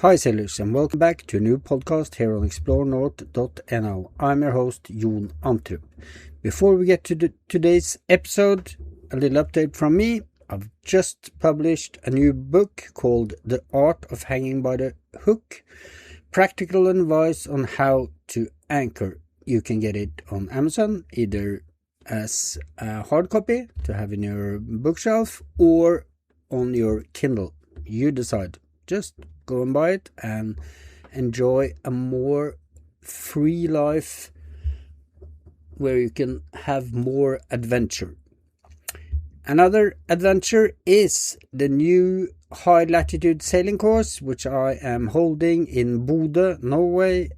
Hi sailors and welcome back to a new podcast here on explorenorth.no. I'm your host Jon Antrup. Before we get to today's episode, a little update from me. I've just published a new book called The Art of Hanging by the Hook. Practical advice on how to anchor. You can get it on Amazon, either as a hard copy to have in your bookshelf or on your Kindle. You decide. Just go and buy it and enjoy a more free life where you can have more adventure. Another adventure is the new high latitude sailing course, which I am holding in Bodø, Norway,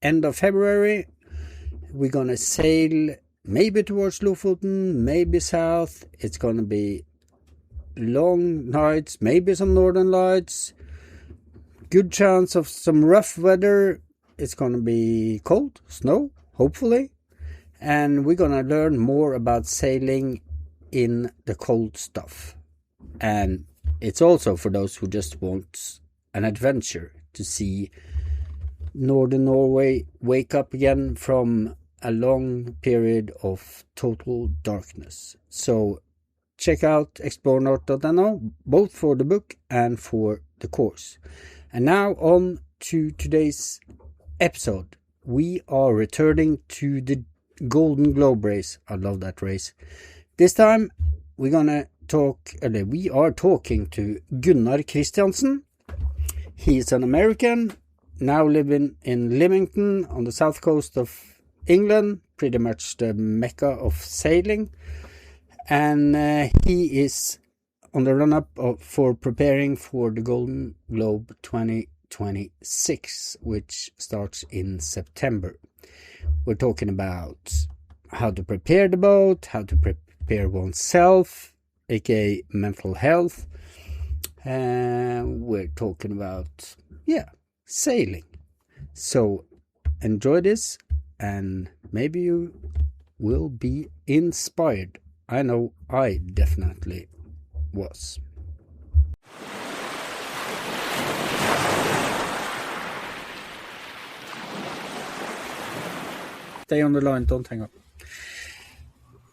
end of February. We're gonna sail maybe towards Lofoten, maybe south. It's gonna be long nights, maybe some northern lights. Good chance of some rough weather. It's gonna be cold, snow, hopefully. And we're gonna learn more about sailing in the cold stuff. And it's also for those who just want an adventure to see northern Norway wake up again from a long period of total darkness. So check out explorenorth.no, both for the book and for the course. And now on to today's episode. We are returning to the Golden Globe race. I love that race. This time we are talking to Gunnar Christensen. He's an American, now living in Leamington on the south coast of England, pretty much the mecca of sailing. And he is on the run-up for preparing for the Golden Globe 2026, which starts in September. We're talking about how to prepare the boat, how to prepare oneself, aka mental health. We're talking about, sailing. So enjoy this and maybe you will be inspired. I know I definitely was. Stay on the line, don't hang up.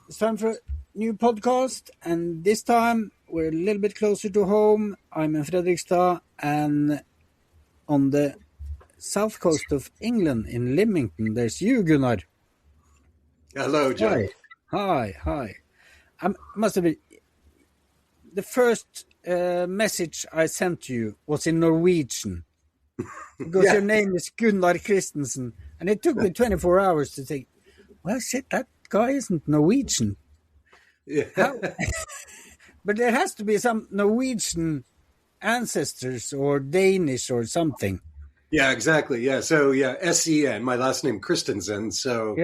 It's time for a new podcast, and this time we're a little bit closer to home. I'm in Fredrikstad, and on the south coast of England in Leamington, there's you, Gunnar. Hello, John. Hi. I must have been... The first message I sent to you was in Norwegian. Because your name is Gunnar Christensen. And it took me 24 hours to think, well, shit, that guy isn't Norwegian. Yeah. But there has to be some Norwegian ancestors or Danish or something. Yeah, exactly. Yeah. So, S-E-N, my last name Christensen. So,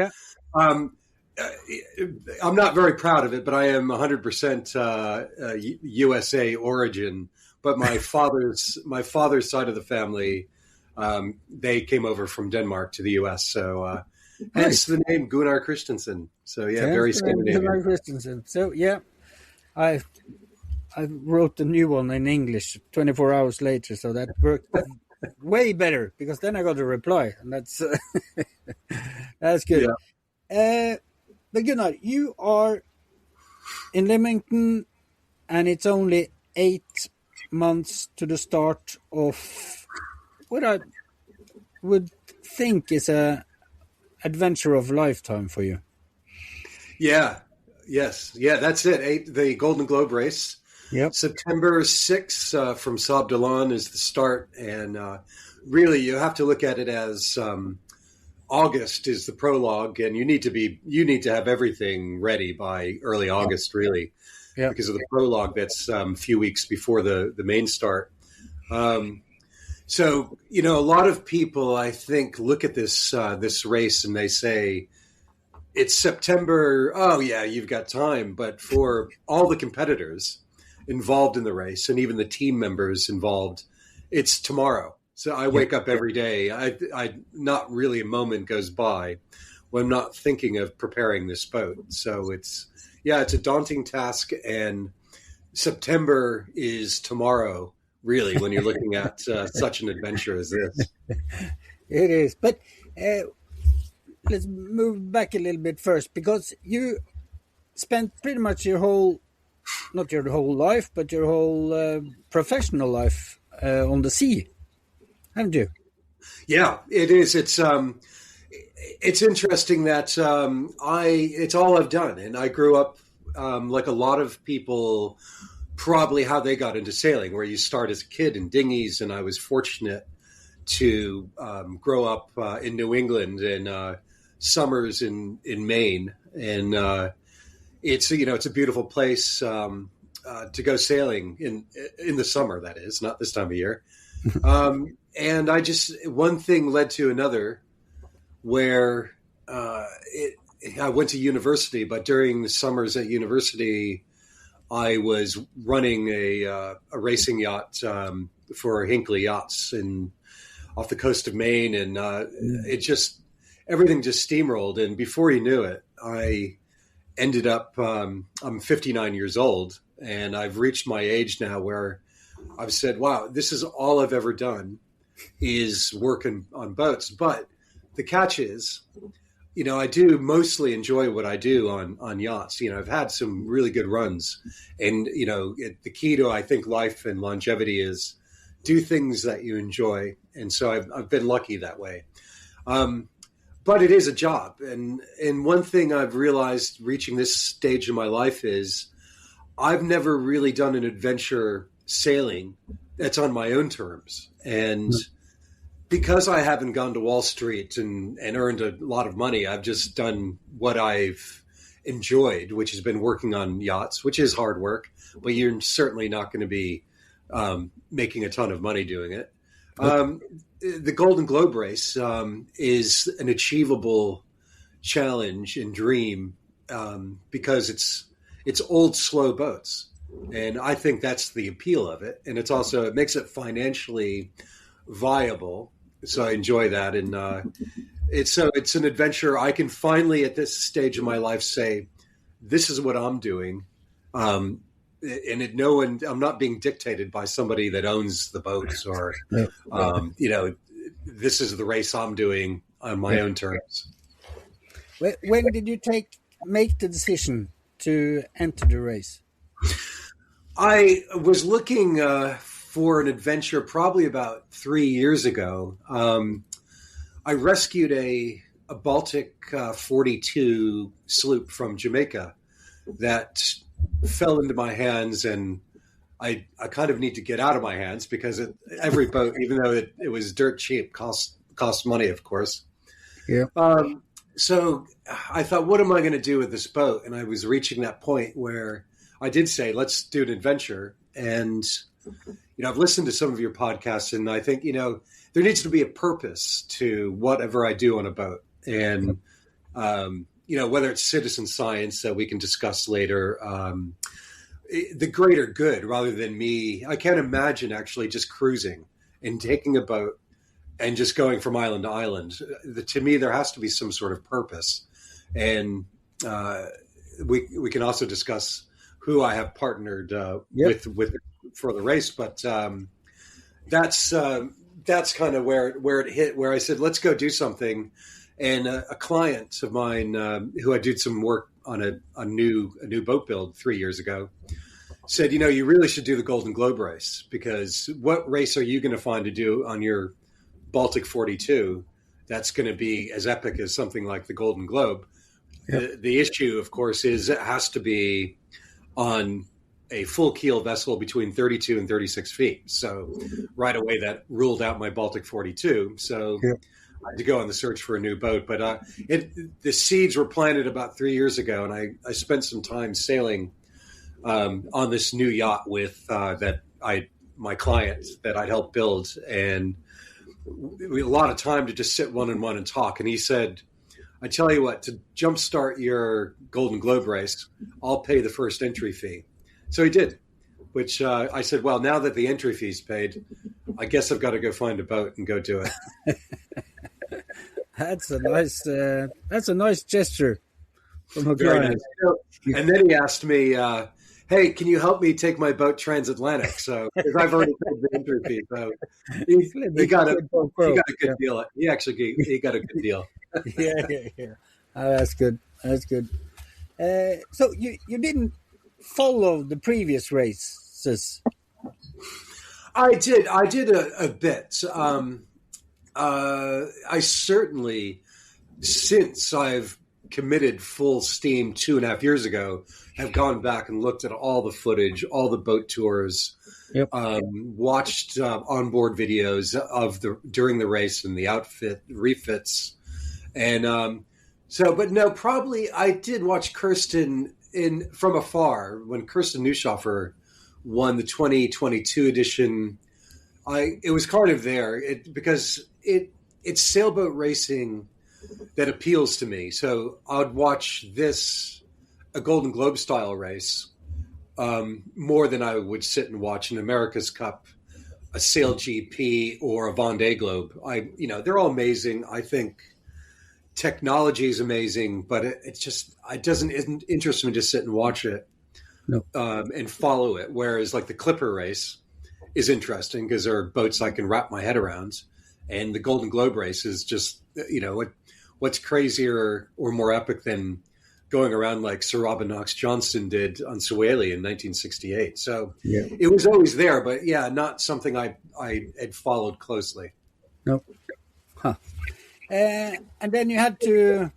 I'm not very proud of it, but I am 100% USA origin. But my father's side of the family, they came over from Denmark to the US. So hence the name Gunnar Christensen. So very Scandinavian. Gunnar Christensen. So I wrote the new one in English 24 hours later, so that worked way better because then I got a reply, and that's that's good. Yeah. But Gunnar, you are in Leamington, and it's only 8 months to the start of what I would think is a adventure of lifetime for you. Yeah. Yes. Yeah, that's it. The Golden Globe race. Yep. September 6th from Sable d'Olonne is the start. And really, you have to look at it as August is the prologue, and you need to have everything ready by early August, really, because of the prologue. That's a few weeks before the main start. So, a lot of people, I think, look at this race and they say, it's September. Oh, yeah, you've got time. But for all the competitors involved in the race and even the team members involved, it's tomorrow. So I wake up every day. I not really a moment goes by when I'm not thinking of preparing this boat. So it's a daunting task. And September is tomorrow really, when you're looking at such an adventure as this. It is. But let's move back a little bit first, because you spent pretty much your whole, not your whole life, but your whole professional life on the sea, haven't you? Yeah, it is. It's interesting that it's all I've done, and I grew up like a lot of people, probably how they got into sailing, where you start as a kid in dinghies, and I was fortunate to grow up in New England and summers in Maine, and it's a beautiful place to go sailing in the summer. That is not this time of year, and one thing led to another, where I went to university, but during the summers at university, I was running a racing yacht for Hinckley Yachts off the coast of Maine, and everything just steamrolled. And before you knew it, I ended up, I'm 59 years old, and I've reached my age now where I've said, wow, this is all I've ever done is working on boats. But the catch is, I do mostly enjoy what I do on yachts. I've had some really good runs, and, the key to, I think, life and longevity is do things that you enjoy. And so I've been lucky that way. But it is a job. And one thing I've realized reaching this stage in my life is I've never really done an adventure sailing that's on my own terms. And because I haven't gone to Wall Street and earned a lot of money, I've just done what I've enjoyed, which has been working on yachts, which is hard work, but you're certainly not going to be making a ton of money doing it. The Golden Globe race is an achievable challenge and dream because it's old, slow boats. And I think that's the appeal of it. And it makes it financially viable. So I enjoy that. And it's an adventure. I can finally, at this stage of my life, say, this is what I'm doing. I'm not being dictated by somebody that owns the boats or, this is the race I'm doing on my own terms. When did you make the decision to enter the race? I was looking for an adventure probably about 3 years ago. I rescued a Baltic 42 sloop from Jamaica that fell into my hands, and I kind of need to get out of my hands because every boat, even though it was dirt cheap, cost money, of course. Yeah. So I thought, what am I going to do with this boat? And I was reaching that point where I did say, let's do an adventure. And, I've listened to some of your podcasts, and I think, there needs to be a purpose to whatever I do on a boat. And, whether it's citizen science that we can discuss later, the greater good rather than me. I can't imagine actually just cruising and taking a boat and just going from island to island. To me, there has to be some sort of purpose. And we can also discuss who I have partnered with for the race. But that's kind of where it hit, where I said, let's go do something. And a client of mine who I did some work on a new boat build 3 years ago said, you really should do the Golden Globe race, because what race are you going to find to do on your Baltic 42 that's going to be as epic as something like the Golden Globe? Yep. The issue, of course, is it has to be on a full keel vessel between 32 and 36 feet. So right away that ruled out my Baltic 42. So yep. I had to go on the search for a new boat. But the seeds were planted about 3 years ago, and I spent some time sailing on this new yacht with my client that I'd helped build, and we had a lot of time to just sit one-on-one and talk. And he said, I tell you what, to jumpstart your Golden Globe race, I'll pay the first entry fee. So he did, which I said, well, now that the entry fee's paid, I guess I've got to go find a boat and go do it. That's a nice gesture from a client. And then he asked me, hey, can you help me take my boat transatlantic? So because I've already paid the entry fee, so he got a good deal. He got a good deal. Yeah. Oh, that's good. That's good. So you didn't follow the previous races? I did a bit. I certainly, since I've committed full steam 2.5 years ago, have gone back and looked at all the footage, all the boat tours, Yep. watched onboard videos of during the race and the outfit refits, and but no, probably I did watch Kirsten in from afar when Kirsten Neushofer won the 2022 edition. It was kind of there because it's sailboat racing that appeals to me. So I would watch a Golden Globe style race, more than I would sit and watch an America's Cup, a Sail GP, or a Vendée Globe. They're all amazing. I think technology is amazing, but it doesn't interest me to sit and watch it. No. And follow it. Whereas like the Clipper race is interesting because there are boats I can wrap my head around, and the Golden Globe race is just, what's crazier or more epic than going around like Sir Robin Knox Johnston did on Suwayli in 1968. So yeah. It was always there, but yeah, not something I had followed closely. No. Huh. And then you had to,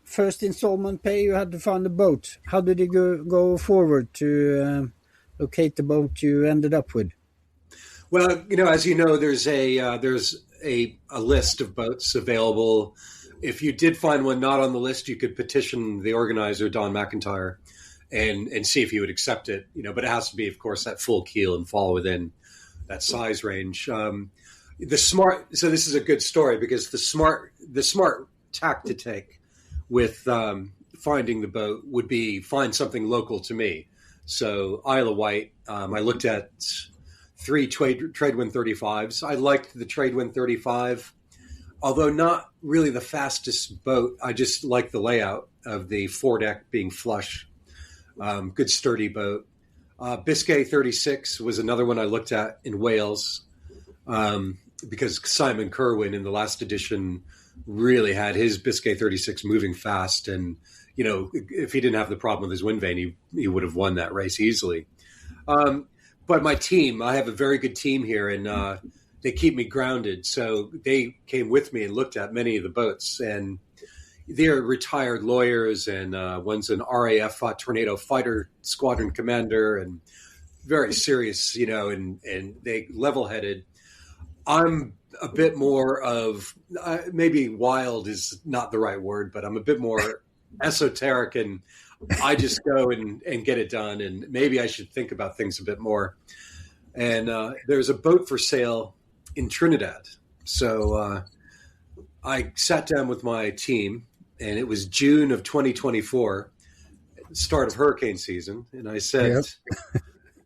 first installment pay, you had to find a boat. How did you go forward to locate the boat you ended up with? Well, as you know, there's a list of boats available. If you did find one not on the list, you could petition the organizer, Don McIntyre, and see if he would accept it. But it has to be, of course, that full keel and fall within that size range. So this is a good story because the smart tack to take with finding the boat would be find something local to me. So Isle of Wight, I looked at 3 Tradewind 35s. I liked the Tradewind 35, although not really the fastest boat. I just liked the layout of the foredeck being flush. Good sturdy boat. Biscay 36 was another one I looked at in Wales, because Simon Kerwin in the last edition really had his Biscay 36 moving fast. And, if he didn't have the problem with his wind vane, he would have won that race easily. But my team, I have a very good team here, and they keep me grounded. So they came with me and looked at many of the boats, and they're retired lawyers, and one's an RAF Tornado Fighter Squadron commander, and very serious, and they level-headed. I'm a bit more of, maybe wild is not the right word, but I'm a bit more esoteric, and I just go and get it done. And maybe I should think about things a bit more. And there's a boat for sale in Trinidad. So I sat down with my team, and it was June of 2024, start of hurricane season. And I said,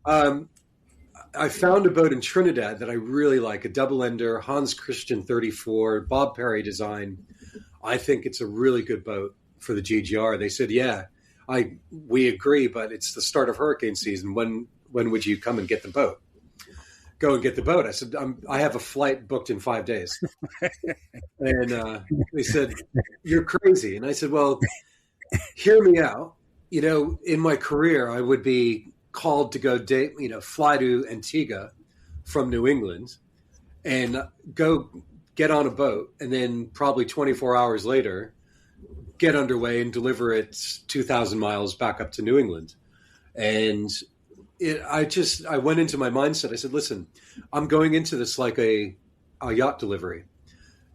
yep. I found a boat in Trinidad that I really like, a double-ender, Hans Christian 34, Bob Perry design. I think it's a really good boat for the GGR. They said, yeah, we agree, but it's the start of hurricane season. When would you come and get the boat? Go and get the boat. I said, I have a flight booked in 5 days. And they said, you're crazy. And I said, well, hear me out. In my career, I would be called to go fly to Antigua from New England and go get on a boat, and then probably 24 hours later get underway and deliver it 2,000 miles back up to New England. And I went into my mindset. I said, listen, I'm going into this like a yacht delivery,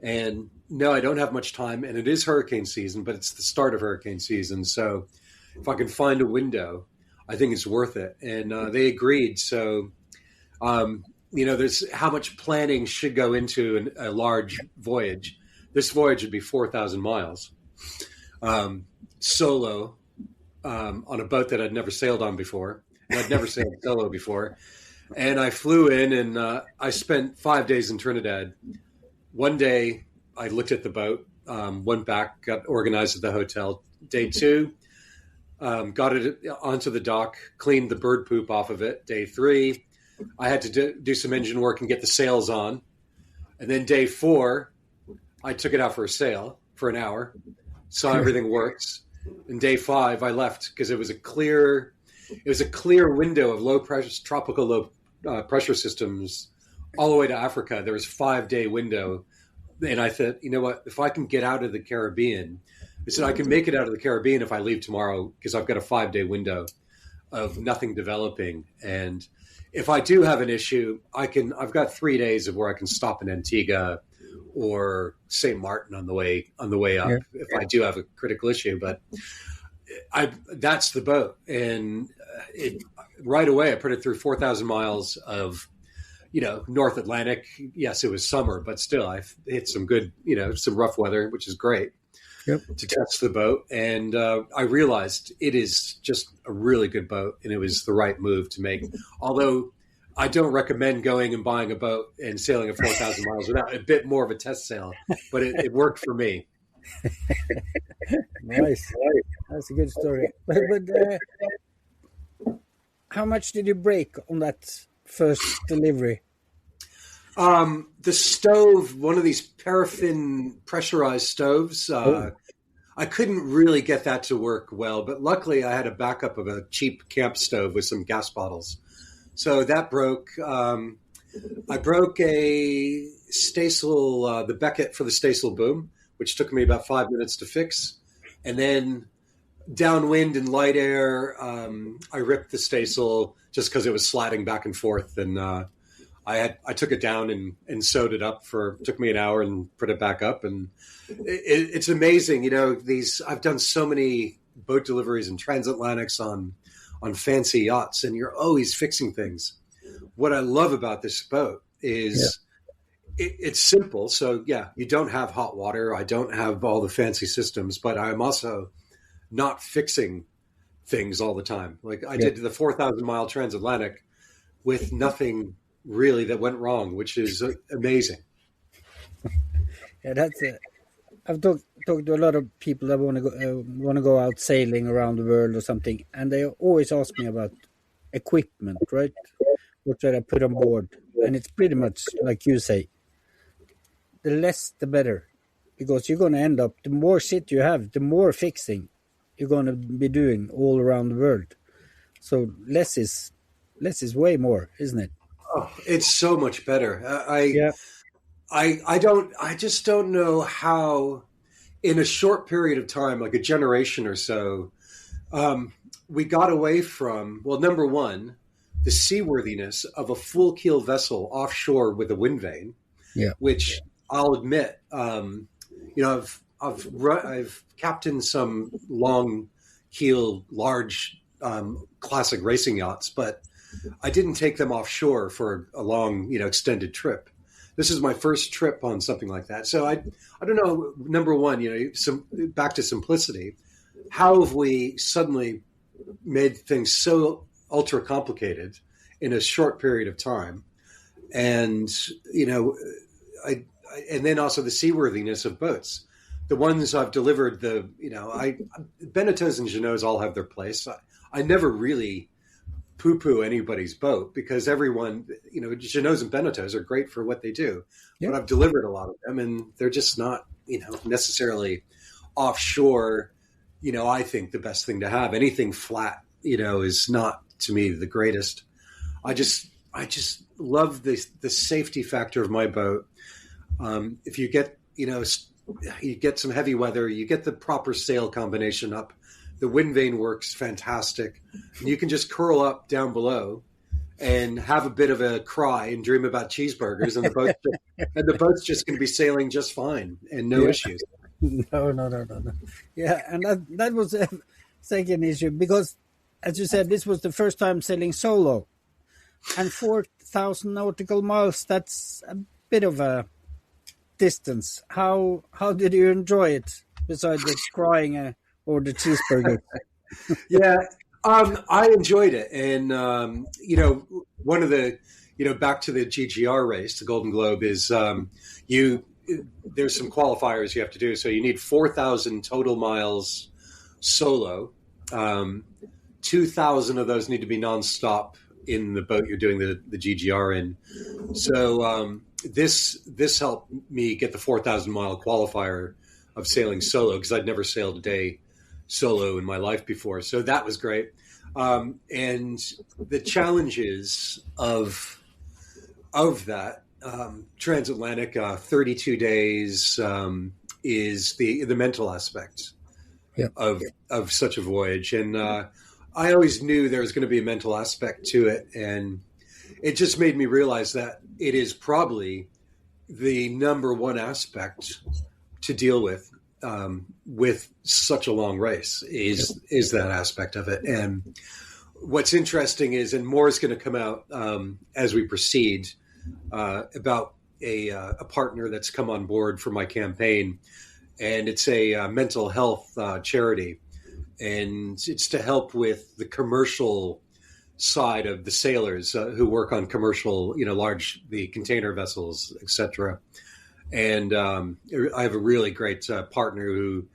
and no, I don't have much time, and it is hurricane season, but it's the start of hurricane season. So if I can find a window, I think it's worth it. And they agreed. So, there's how much planning should go into a large voyage. This voyage would be 4,000 miles, solo, on a boat that I'd never sailed on before. And I'd never sailed solo before. And I flew in, and I spent 5 days in Trinidad. One day I looked at the boat, went back, got organized at the hotel. Day 2, got it onto the dock, cleaned the bird poop off of it. Day 3, I had to do some engine work and get the sails on. And then day 4, I took it out for a sail for an hour, saw everything works. And day 5, I left because it was a clear window of low pressure, tropical low pressure systems all the way to Africa. There was a 5-day window. And I thought, you know what, if I can get out of the Caribbean, I said, I can make it out of the Caribbean if I leave tomorrow because I've got a 5-day window of nothing developing. And if I do have an issue, I've got 3 days of where I can stop in Antigua or St. Martin on the way up if I do have a critical issue. But that's the boat. And right away, I put it through 4,000 miles of, North Atlantic. Yes, it was summer, but still I hit some good, some rough weather, which is great. Yep. To test the boat. And I realized it is just a really good boat, and it was the right move to make. Although I don't recommend going and buying a boat and sailing at 4,000 miles without a bit more of a test sail, but it worked for me. Nice. That's a good story. But how much did you break on that first delivery? The stove, one of these paraffin pressurized stoves, I couldn't really get that to work well, but luckily I had a backup of a cheap camp stove with some gas bottles. So that broke. I broke a staysail, the becket for the staysail boom, which took me about 5 minutes to fix. And then downwind and light air, I ripped the staysail just because it was slatting back and forth. And I took it down and sewed it up took me an hour and put it back up. And it's amazing. I've done so many boat deliveries and transatlantics on fancy yachts, and you're always fixing things. What I love about this boat is it's simple. So you don't have hot water. I don't have all the fancy systems, but I'm also not fixing things all the time. Like I did the 4,000 mile transatlantic with nothing really that went wrong, which is amazing. Yeah, that's it. I've talked to a lot of people that want to go out sailing around the world or something, and they always ask me about equipment, right? What should I put on board? And it's pretty much like you say, the less the better, because you're going to end up, the more shit you have, the more fixing you're going to be doing all around the world. So less is way more, isn't it? Oh, it's so much better. I just don't know how in a short period of time, like a generation or so, we got away from, well, number one, the seaworthiness of a full keel vessel offshore with a wind vane, which I'll admit, I've captained some long keel, large, classic racing yachts, but I didn't take them offshore for a long, extended trip. This is my first trip on something like that. So I don't know, number one, back to simplicity. How have we suddenly made things so ultra complicated in a short period of time? And, and then also the seaworthiness of boats. The ones I've delivered, Beneteaus and Jeanneau's all have their place. I never really poo-poo anybody's boat because everyone, Jeanneau's and Beneteaus are great for what they do. Yep. But I've delivered a lot of them, and they're just not, necessarily offshore. I think the best thing to have. Anything flat, is not to me the greatest. I just love the safety factor of my boat. If you get, you get some heavy weather, you get the proper sail combination up. The wind vane works fantastic. And you can just curl up down below and have a bit of a cry and dream about cheeseburgers, and the boat's just going to be sailing just fine and no issues. No. Yeah, and that was a second issue because, as you said, this was the first time sailing solo, and 4,000 nautical miles. That's a bit of a distance. How did you enjoy it besides the crying? Or the cheeseburger? I enjoyed it. And, one of the, back to the GGR race, the Golden Globe, is there's some qualifiers you have to do. So you need 4,000 total miles solo 2,000 of those need to be nonstop in the boat you're doing the GGR in. So this helped me get the 4,000 mile qualifier of sailing solo, because I'd never sailed a day solo in my life before. So that was great. And the challenges of that transatlantic 32 days is the mental aspect of such a voyage. And I always knew there was going to be a mental aspect to it. And it just made me realize that it is probably the number one aspect to deal with such a long race is that aspect of it. And what's interesting is, and more is going to come out as we proceed, about a partner that's come on board for my campaign, and it's a mental health charity, and it's to help with the commercial side of the sailors who work on commercial, the container vessels, etc. And I have a really great partner who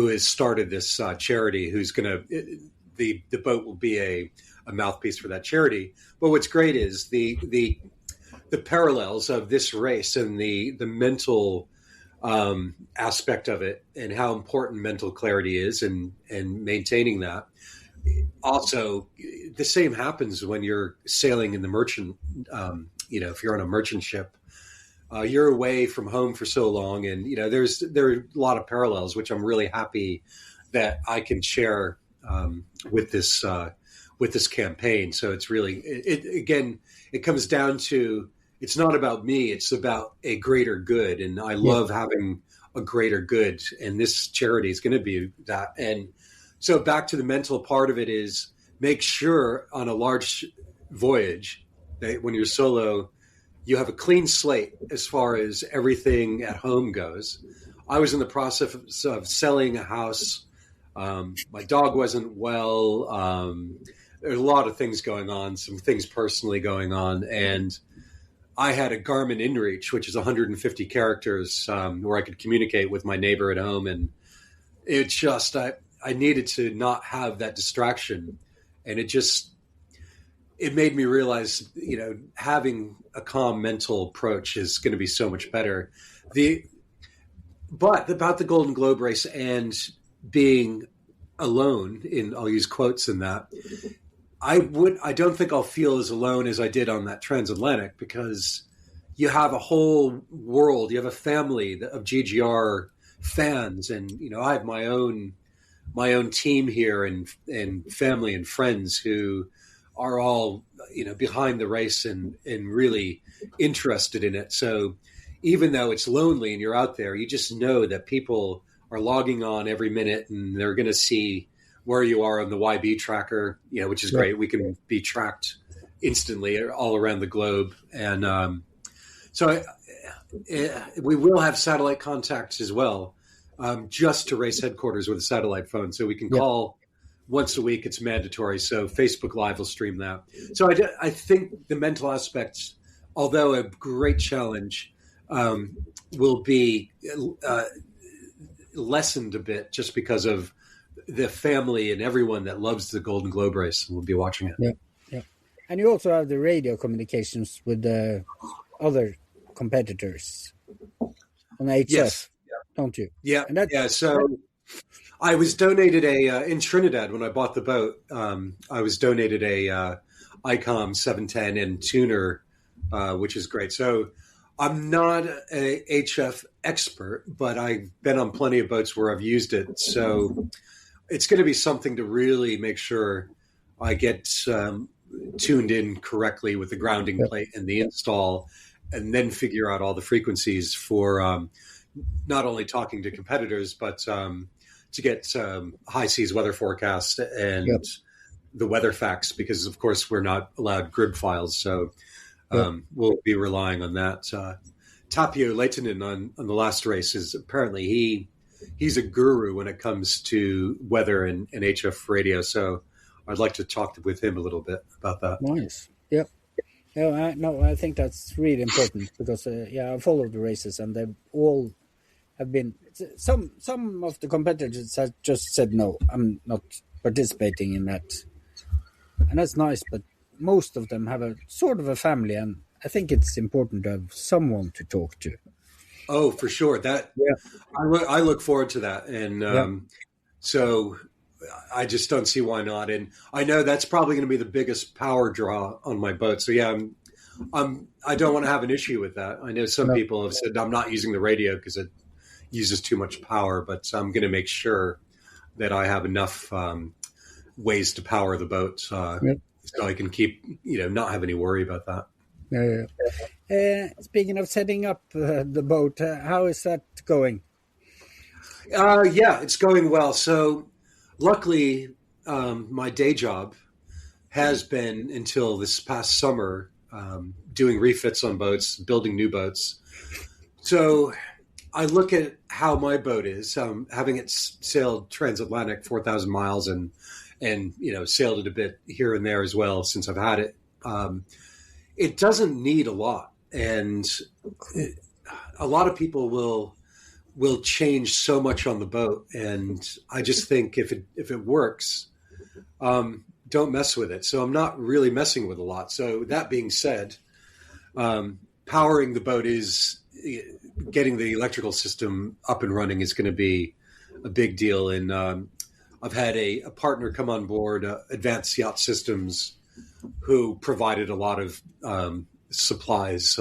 has started this charity, who's going to the boat will be a mouthpiece for that charity. But what's great is the parallels of this race and the mental aspect of it, and how important mental clarity is, and maintaining that. Also, the same happens when you're sailing in the merchant. If you're on a merchant ship, you're away from home for so long, and there are a lot of parallels, which I'm really happy that I can share with this campaign. So it's really it comes down to, it's not about me, it's about a greater good, and I love having a greater good, and this charity is going to be that. And so back to the mental part of it is, make sure on a large voyage that when you're solo, you have a clean slate as far as everything at home goes. I was in the process of selling a house. My dog wasn't well. There's a lot of things going on, some things personally going on. And I had a Garmin InReach, which is 150 characters, where I could communicate with my neighbor at home. And it just, I needed to not have that distraction. And it made me realize, having a calm mental approach is going to be so much better. But about the Golden Globe race and being alone, I'll use quotes in that, I don't think I'll feel as alone as I did on that transatlantic, because you have a whole world, you have a family of GGR fans, and I have my own team here, and family and friends who are all behind the race and really interested in it. So even though it's lonely and you're out there, you just know that people are logging on every minute, and they're going to see where you are on the YB tracker, which is great. We can be tracked instantly all around the globe. And so we will have satellite contacts as well, just to race headquarters with a satellite phone. So we can call once a week. It's mandatory. So Facebook Live will stream that. So I think the mental aspects, although a great challenge, will be lessened a bit, just because of the family and everyone that loves the Golden Globe race will be watching it. Yeah. And you also have the radio communications with the other competitors on HF, don't you? Yeah. So I was donated in Trinidad when I bought the boat. I was donated a ICOM 710 and tuner, which is great. So I'm not a HF expert, but I've been on plenty of boats where I've used it. So it's going to be something to really make sure I get tuned in correctly with the grounding plate and the install, and then figure out all the frequencies for not only talking to competitors, but to get high seas weather forecast and the weather facts, because of course we're not allowed grid files. So we'll be relying on that. Tapio Lehtinen on the last race is apparently he's a guru when it comes to weather and HF radio. So I'd like to talk with him a little bit about that. Nice. Yep. I think that's really important, because I followed the races, and they all have been, some of the competitors have just said, no, I'm not participating in that, and that's nice. But most of them have a sort of a family, and I think it's important to have someone to talk to. Oh, for sure. That Yeah, I look forward to that, and yeah, so I just don't see why not. And I know that's probably going to be the biggest power draw on my boat. So yeah, I don't want to have an issue with that. I know some no, people have said I'm not using the radio because it uses too much power, but I'm going to make sure that I have enough ways to power the boat yeah, so I can keep, not have any worry about that. yeah. Speaking of setting up the boat, how is that going? Yeah, it's going well. So luckily, my day job has been until this past summer doing refits on boats, building new boats. So I look at how my boat is, having it sailed transatlantic 4,000 miles and sailed it a bit here and there as well since I've had it. It doesn't need a lot, and a lot of people will change so much on the boat, and I just think if it works, don't mess with it. So I'm not really messing with a lot. So that being said, powering the boat is getting the electrical system up and running is going to be a big deal. And I've had a partner come on board, Advanced Yacht Systems, who provided a lot of supplies,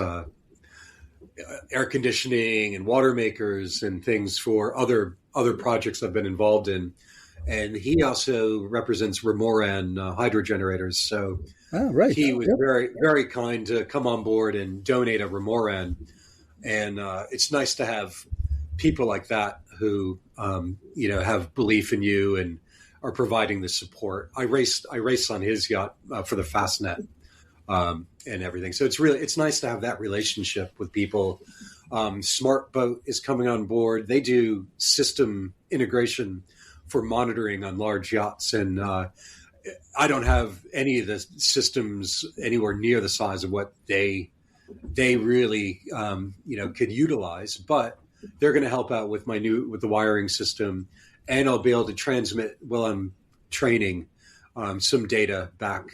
air conditioning and water makers and things for other projects I've been involved in. And he also represents Remoran hydro generators. So Right. he was very, very kind to come on board and donate a Remoran. And it's nice to have people like that who, have belief in you and are providing the support. I raced on his yacht for the Fastnet and everything. So it's nice to have that relationship with people. Smart Boat is coming on board. They do system integration for monitoring on large yachts. And I don't have any of the systems anywhere near the size of what they really, could utilize, but they're going to help out with with the wiring system, and I'll be able to transmit while I'm training some data back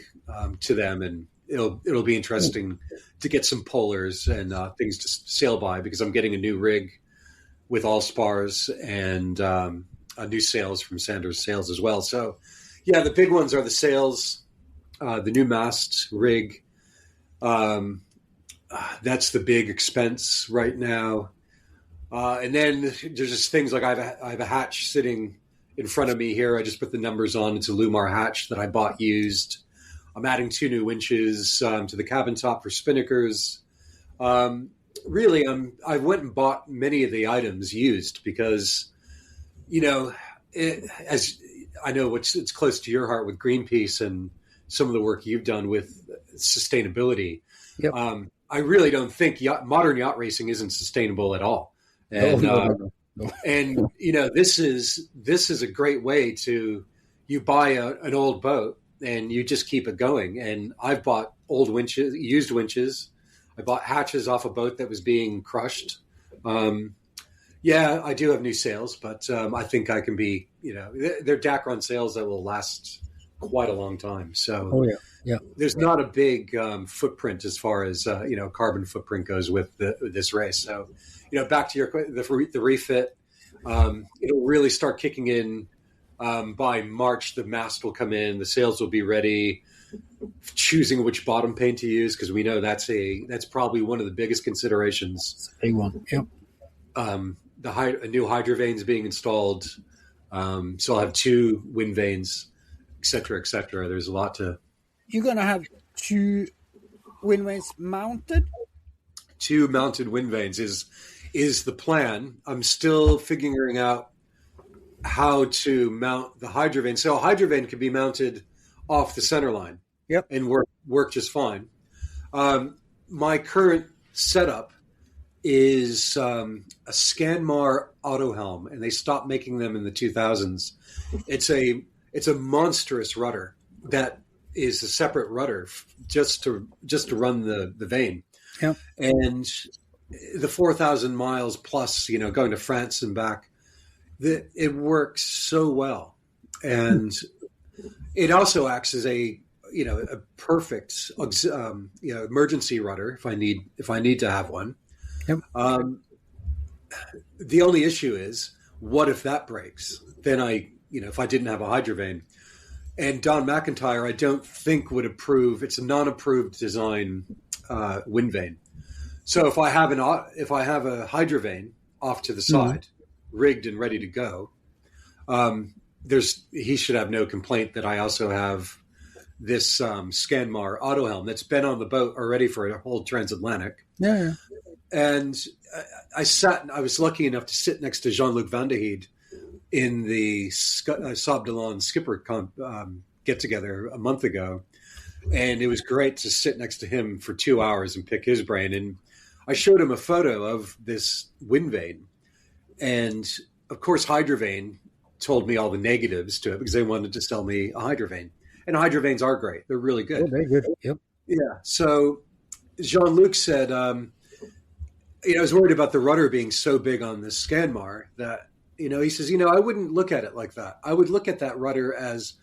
to them, and it'll be interesting to get some polars and things to sail by, because I'm getting a new rig with all spars and new sails from Sanders Sails as well. So yeah, the big ones are the sails, the new mast, rig. That's the big expense right now. And then there's just things like I have a hatch sitting in front of me here. I just put the numbers on. It's a Lumar hatch that I bought used. I'm adding 2 new winches to the cabin top for spinnakers. Really, I went and bought many of the items used because, as I know it's close to your heart with Greenpeace and some of the work you've done with sustainability. Yep. I really don't think modern yacht racing isn't sustainable at all. And No. and this is a great way to you buy an old boat and you just keep it going. And I've bought old winches, used winches. I bought hatches off a boat that was being crushed. Yeah, I do have new sails, but I think I can be, they're Dacron sails that will last quite a long time. So there's not a big footprint as far as, carbon footprint goes with this race. So, back to the refit, it'll really start kicking in by March. The mast will come in, the sails will be ready, choosing which bottom paint to use, because we know that's probably one of the biggest considerations. It's a big one. Yep. A new hydro vanes being installed. So I'll have 2 wind vanes, et cetera, et cetera. There's a lot to. You're going to have 2 wind vanes mounted? 2 mounted wind vanes is the plan. I'm still figuring out how to mount the hydro vane. So a hydro vane can be mounted off the center line. Yep. And work just fine. My current setup is a Scanmar auto helm, and they stopped making them in the 2000s. It's a monstrous rudder that is a separate rudder just to run the vane. Yeah. And the 4,000 miles plus, going to France and back, it works so well. And it also acts as a perfect emergency rudder if I need to have one. Yep. The only issue is, what if that breaks? Then if I didn't have a hydrovane. And Don McIntyre, I don't think would approve. It's a non-approved design wind vane. So if I have a hydrovane off to the side, rigged and ready to go, he should have no complaint that I also have this Scanmar auto helm that's been on the boat already for a whole transatlantic. Yeah. And I was lucky enough to sit next to Jean-Luc Van de Heide in the Sabdelon skipper get together a month ago. And it was great to sit next to him for 2 hours and pick his brain. And I showed him a photo of this wind vane. And of course, Hydrovane told me all the negatives to it because they wanted to sell me a Hydrovane. And Hydrovanes are great. They're really good. Oh, very good. Yep. Yeah. So Jean-Luc said, I was worried about the rudder being so big on this Scanmar that, he says, I wouldn't look at it like that. I would look at that rudder as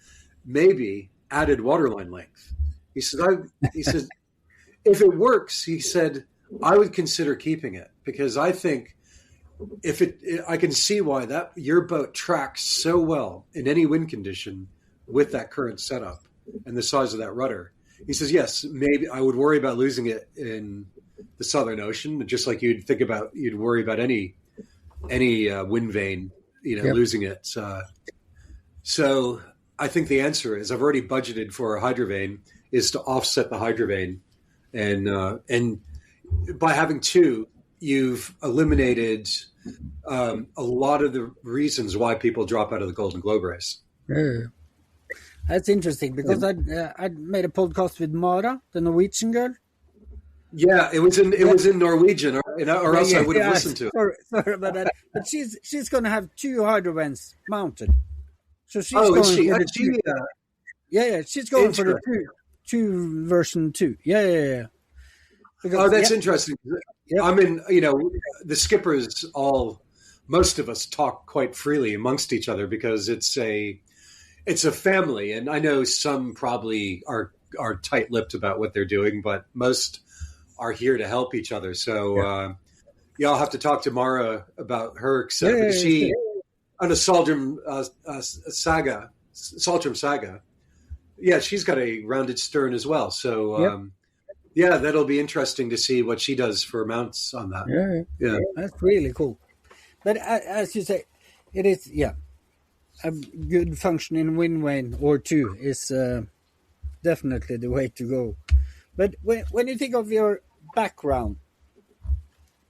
maybe added waterline length. He said, if it works, he said, I would consider keeping it because I think I can see why your boat tracks so well in any wind condition with that current setup and the size of that rudder. He says, yes, maybe I would worry about losing it in the Southern Ocean, just like you'd worry about any wind vane, losing it. So I think the answer is I've already budgeted for a hydrovane is to offset the hydrovane. And by having two, you've eliminated a lot of the reasons why people drop out of the Golden Globe race. Yeah. That's interesting because I made a podcast with Mara, the Norwegian girl. Yeah, it was in Norwegian, or else I would have listened to it. Sorry about that. But she's going to have two hydrovanes mounted. So she's she's going for the two version 2. Yeah. Because, that's interesting. Yep. I mean, the skippers most of us talk quite freely amongst each other because it's a family, and I know some probably are tight-lipped about what they're doing, but most are here to help each other. So, I'll have to talk to Mara about her setup. Yeah, she on a Saltram Saga. Yeah, she's got a rounded stern as well. So, that'll be interesting to see what she does for mounts on that. Yeah. That's really cool. But as you say, it is, a good functioning wind vane or two is definitely the way to go. But when you think of your background,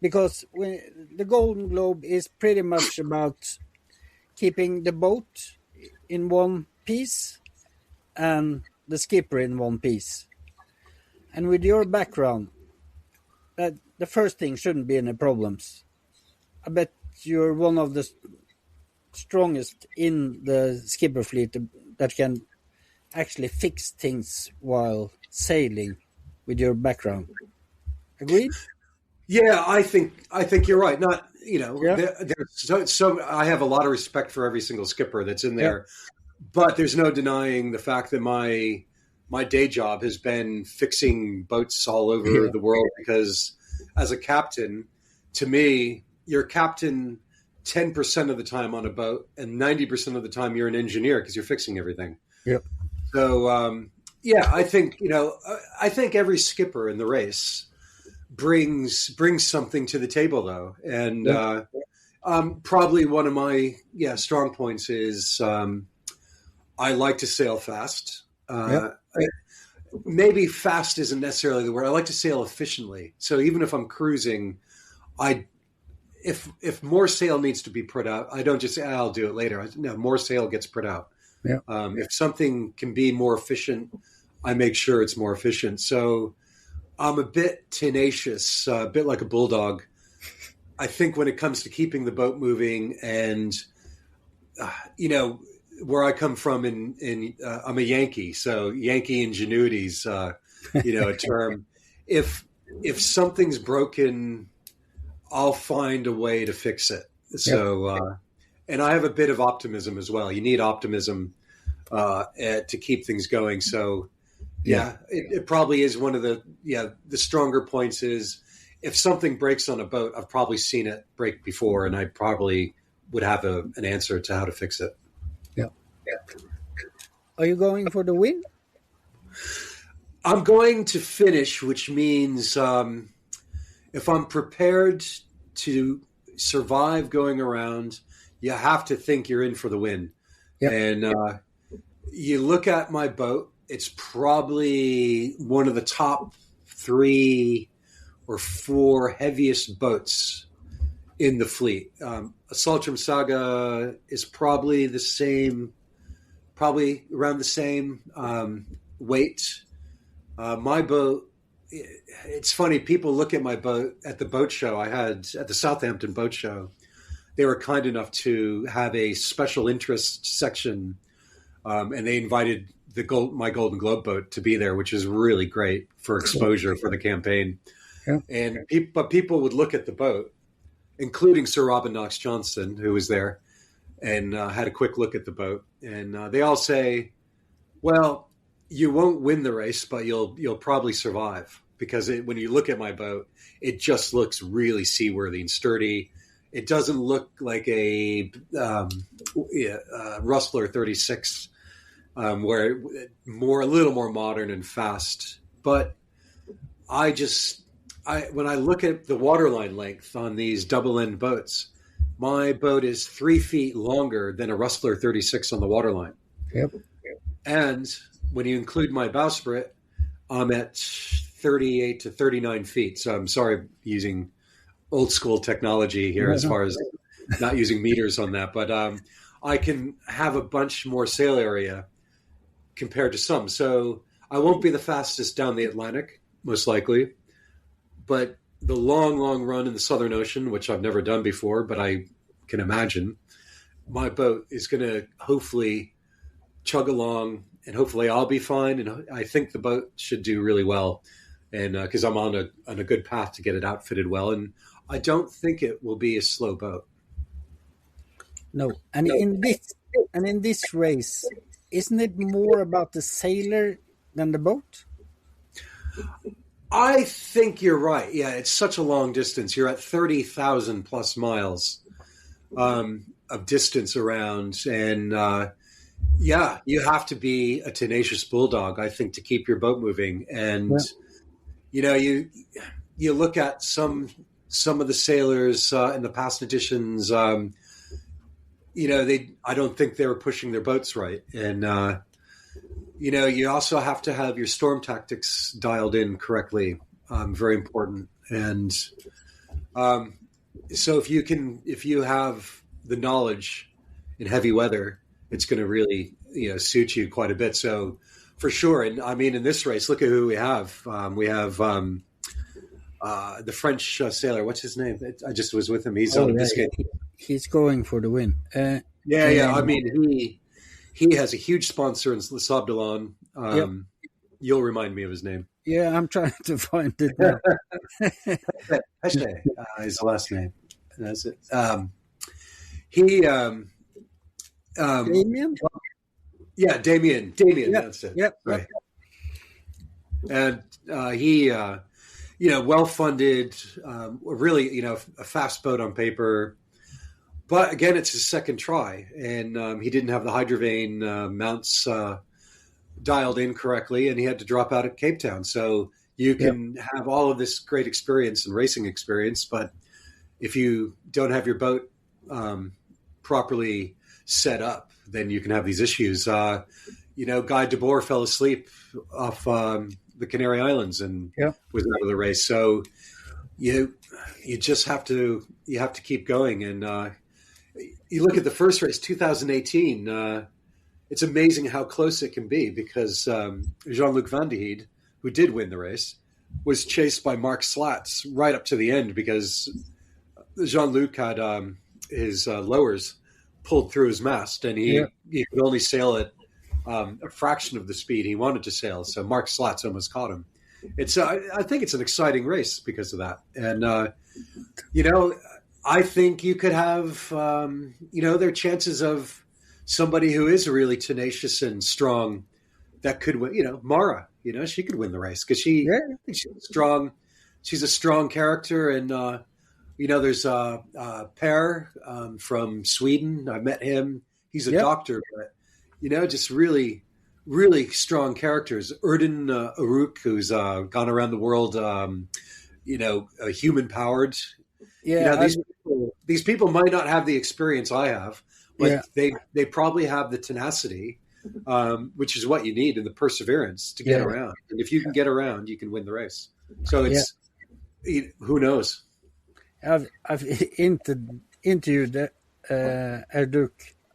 because the Golden Globe is pretty much about keeping the boat in one piece and the skipper in one piece. And with your background, that the first thing shouldn't be any problems. I bet you're one of the strongest in the skipper fleet that can actually fix things while sailing with your background. Agreed? Yeah, I think you're right. Not there's so I have a lot of respect for every single skipper that's in there, but there's no denying the fact that my day job has been fixing boats all over the world because as a captain, to me, you're captain 10% of the time on a boat and 90% of the time you're an engineer because you're fixing everything. Yep. So, I think every skipper in the race brings something to the table though. And probably one of my strong points is I like to sail fast. Maybe fast isn't necessarily the word. I like to sail efficiently. So even if I'm cruising, if more sail needs to be put out, I don't just say, I'll do it later. No, more sail gets put out. Yeah. If something can be more efficient, I make sure it's more efficient. So I'm a bit tenacious, a bit like a bulldog. I think when it comes to keeping the boat moving and, where I come from I'm a Yankee, so Yankee ingenuity's, a term. If something's broken, I'll find a way to fix it. So, and I have a bit of optimism as well. You need optimism. to keep things going. So, it probably is one of the stronger points is if something breaks on a boat, I've probably seen it break before, and I probably would have an answer to how to fix it. Yeah. Are you going for the win? I'm going to finish, which means if I'm prepared to survive going around, you have to think you're in for the win. Yep. And you look at my boat, it's probably one of the top 3 or 4 heaviest boats in the fleet. A Saltram Saga is probably around the same weight. My boat, it's funny, people look at my boat at the boat show I had at the Southampton Boat Show. They were kind enough to have a special interest section, and they invited my Golden Globe boat to be there, which is really great for exposure for the campaign. Yeah. But people would look at the boat, including Sir Robin Knox Johnston, who was there, and had a quick look at the boat. And they all say, well, you won't win the race, but you'll probably survive, because when you look at my boat, it just looks really seaworthy and sturdy. It doesn't look like a Rustler 36, where a little more modern and fast. But when I look at the waterline length on these double end boats, my boat is 3 feet longer than a Rustler 36 on the waterline. Yep. And when you include my bowsprit, I'm at 38 to 39 feet. So I'm sorry, using old school technology here as far as not using meters on that. But I can have a bunch more sail area compared to some. So I won't be the fastest down the Atlantic, most likely. But the long, long run in the Southern Ocean, which I've never done before, but I can imagine, my boat is going to hopefully chug along, and hopefully I'll be fine. And I think the boat should do really well, and because I'm on a good path to get it outfitted well. And I don't think it will be a slow boat. No, and in this race, isn't it more about the sailor than the boat? I think you're right. Yeah, it's such a long distance. You're at 30,000 plus miles of distance around. And you have to be a tenacious bulldog, I think, to keep your boat moving. And, you look at some of the sailors in the past editions, I don't think they were pushing their boats right. And, you also have to have your storm tactics dialed in correctly. Very important. And so if you have the knowledge in heavy weather, it's going to really, suit you quite a bit. So for sure. And I mean, in this race, look at who we have. We have the French sailor. What's his name? I just was with him. He's on a biscuit. He's going for the win. I mean, he has a huge sponsor in Le Sable d'Olonne. You'll remind me of his name. Yeah, I'm trying to find it now. Pesce is the last name. That's it. Damien? Yeah, Damien. Yep. That's it. Yep. Right. And he, well-funded, really, a fast boat on paper. But again, it's his second try, and he didn't have the hydrovane mounts dialed in correctly, and he had to drop out at Cape Town. So you can have all of this great experience and racing experience, but if you don't have your boat properly set up, then you can have these issues. Guy Debord fell asleep off the Canary Islands and was out of the race. So you just have to keep going. And you look at the first race, 2018. It's amazing how close it can be, because Jean-Luc Van de Heide, who did win the race, was chased by Mark Slats right up to the end, because Jean-Luc had his lowers pulled through his mast, and he could only sail at a fraction of the speed he wanted to sail. So Mark Slats almost caught him. It's I think it's an exciting race because of that. And, I think you could have, their chances of somebody who is really tenacious and strong that could win. Mara, she could win the race because she's strong. She's a strong character, and there's Per from Sweden. I met him. He's a doctor, but just really, really strong characters. Erden Aruk, who's gone around the world, human powered. Yeah, these people might not have the experience I have, but they probably have the tenacity, which is what you need, and the perseverance to get around. And if you can get around, you can win the race. So it's who knows. I've interviewed Erduk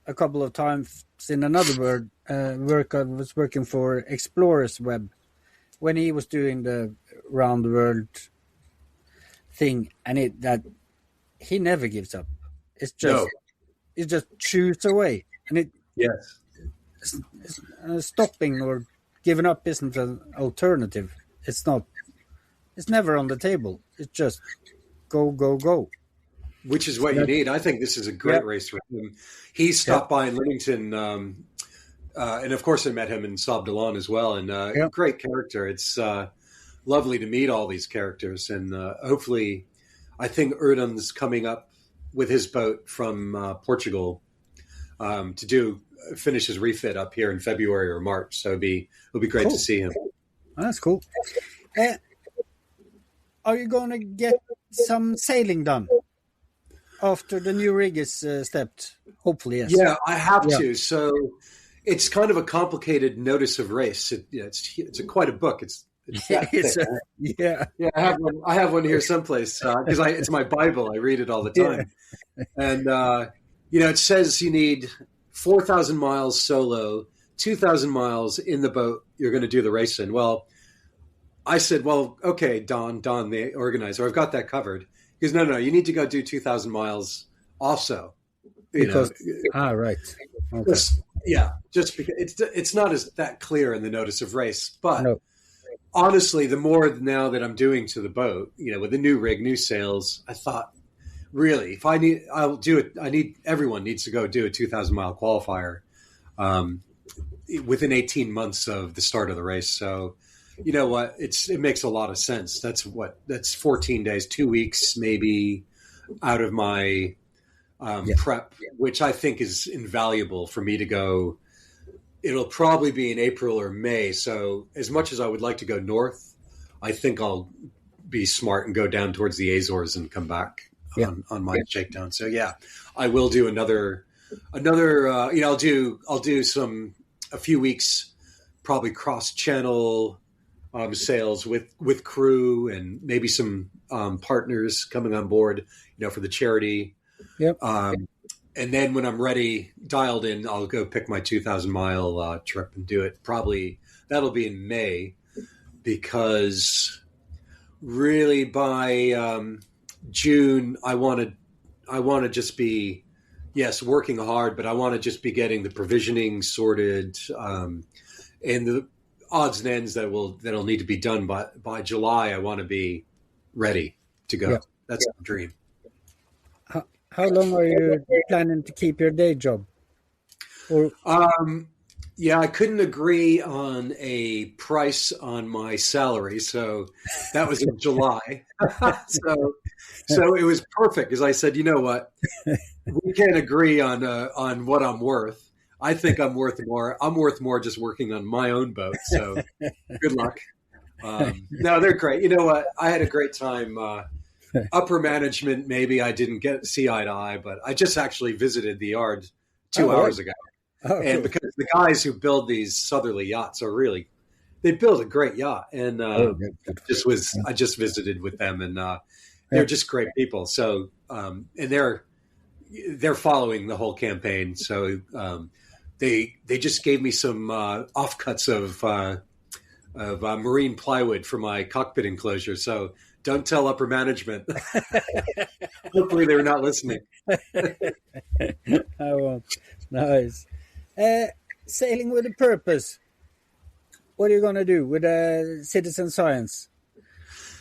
a couple of times in another work. I was working for Explorers Web when he was doing the round the world thing, and that he never gives up. It's just it just chews away, and stopping or giving up isn't an alternative. It's not. It's never on the table. It's just go, go, go. Which is what you need. I think this is a great race for him. He stopped by in Livingston, and of course I met him in Sable d'Olonne as well. And great character. It's lovely to meet all these characters. And hopefully, I think Erdem's coming up with his boat from Portugal to finish his refit up here in February or March. So it'll be great to see him. That's cool. Are you going to get some sailing done after the new rig is stepped? Hopefully, yes. Yeah, I have to. So it's kind of a complicated notice of race. It's quite a book. It's that thick. I have one here someplace because it's my Bible. I read it all the time. And it says you need 4,000 miles solo, 2,000 miles in the boat you're going to do the race in. Well, I said, well, okay, Don, the organizer, I've got that covered. He goes, no, you need to go do 2,000 miles also. Right. Okay. Just because it's not as that clear in the notice of race. But honestly, the more now that I'm doing to the boat, with the new rig, new sails, I thought, really, I'll do it. Everyone needs to go do a 2,000 mile qualifier within 18 months of the start of the race. So, you know what? It makes a lot of sense. That's 14 days, 2 weeks, maybe out of my prep, which I think is invaluable for me to go. It'll probably be in April or May. So as much as I would like to go north, I think I'll be smart and go down towards the Azores and come back on my shakedown. So I will do another. I'll do a few weeks, probably cross channel sails with crew and maybe some partners coming on board, for the charity. Yep. And then when I'm ready, dialed in, I'll go pick my 2,000 mile trip and do it. Probably that'll be in May, because really by June I want to just be working hard, but I want to just be getting the provisioning sorted and the odds and ends that'll need to be done by July. I want to be ready to go. Yep. That's the dream. How long are you planning to keep your day job? I couldn't agree on a price on my salary, so that was in July. So it was perfect, because I said, you know what, we can't agree on what I'm worth. I think I'm worth more. I'm worth more just working on my own boat. So good luck. No, they're great. You know what? I had a great time. Upper management, maybe I didn't see eye to eye, but I just actually visited the yard 2 hours ago. And because the guys who build these southerly yachts they build a great yacht. And I just visited with them, and they're just great people. So, and they're following the whole campaign. So they just gave me some offcuts of marine plywood for my cockpit enclosure. So don't tell upper management. Hopefully they're not listening. I won't. Nice. Sailing with a purpose. What are you going to do with citizen science?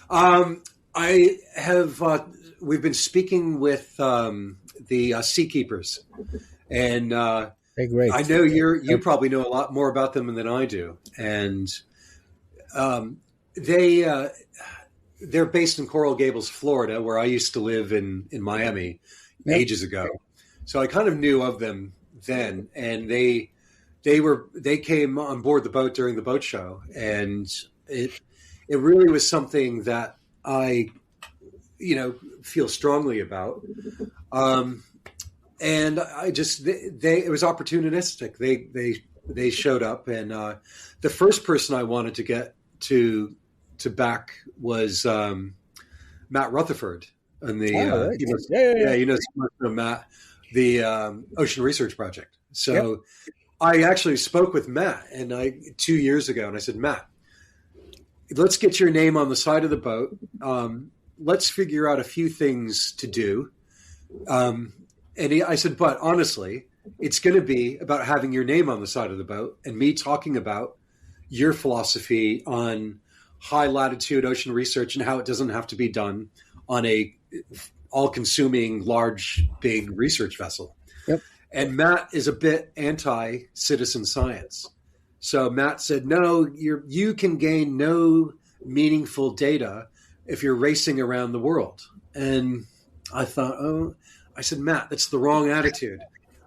I have. We've been speaking with the seakeepers, and They're great. I know you probably know a lot more about them than I do, and they're based in Coral Gables, Florida, where I used to live in Miami ages ago. So I kind of knew of them then, and they came on board the boat during the boat show, and it really was something that I feel strongly about. And I just it was opportunistic. They showed up, and the first person I wanted to get to back was Matt Rutherford and the Matt, the Ocean Research Project. So I actually spoke with Matt 2 years ago, and I said, Matt, let's get your name on the side of the boat. Let's figure out a few things to do. I said, but honestly, it's going to be about having your name on the side of the boat and me talking about your philosophy on high latitude ocean research and how it doesn't have to be done on a all-consuming, large, big research vessel. Yep. And Matt is a bit anti-citizen science. So Matt said, no, you can gain no meaningful data if you're racing around the world. And I thought, I said, Matt, that's the wrong attitude.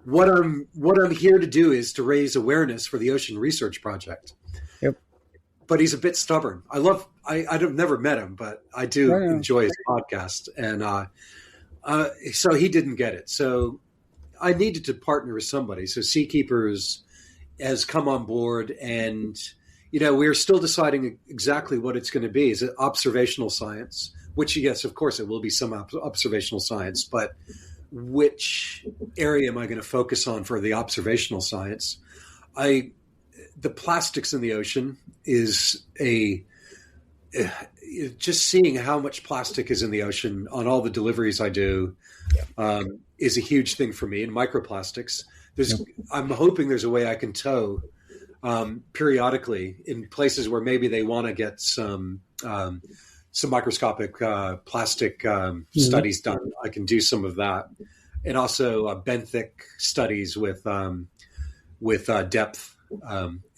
What I'm here to do is to raise awareness for the Ocean Research Project. Yep. But he's a bit stubborn. I've never met him, but I do enjoy his podcast. And so he didn't get it. So I needed to partner with somebody. So Seakeepers has come on board, and we're still deciding exactly what it's going to be. Is it observational science? Which, yes, of course, it will be some observational science, but which area am I going to focus on for the observational science? The plastics in the ocean is just seeing how much plastic is in the ocean on all the deliveries I do is a huge thing for me. And microplastics, I'm hoping there's a way I can tow periodically in places where maybe they want to get some microscopic plastic studies done. I can do some of that, and also benthic studies with depth.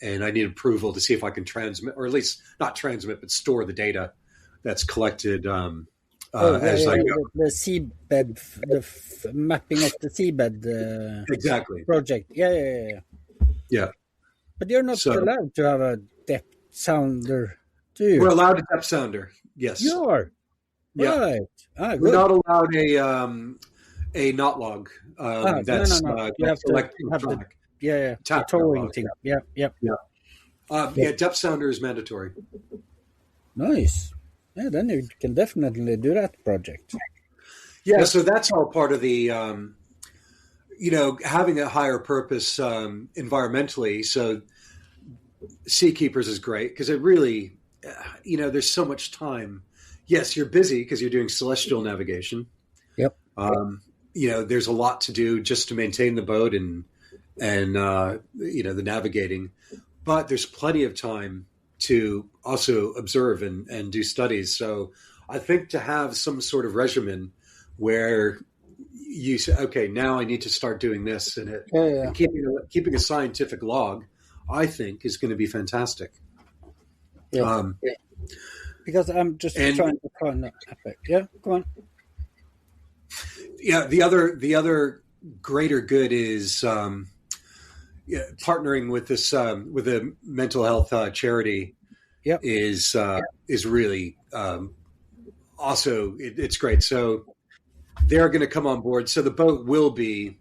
And I need approval to see if I can transmit, or at least not transmit, but store the data that's collected I go. The seabed, mapping of the seabed exactly project. Yeah. But you're not allowed to have a depth sounder, do you? We're allowed a depth sounder. Yes, you are. Yeah. Right. We're not allowed a knot log. That's you have to have the towing thing. Yeah. Depth sounder is mandatory. Nice. Yeah, then you can definitely do that project. Yeah, so that's all part of the having a higher purpose environmentally. So Seakeepers is great because it really, there's so much time. Yes, you're busy because you're doing celestial navigation. Yep. There's a lot to do just to maintain the boat and the navigating, but there's plenty of time to also observe and do studies. So I think to have some sort of regimen where you say, okay, now I need to start doing this, and keeping a scientific log, I think, is going to be fantastic. Yeah. Because I'm just trying to find that. Yeah, go on. Yeah, the other greater good is partnering with this with a mental health charity. Yep. is really also it's great. So they're going to come on board. So the boat will be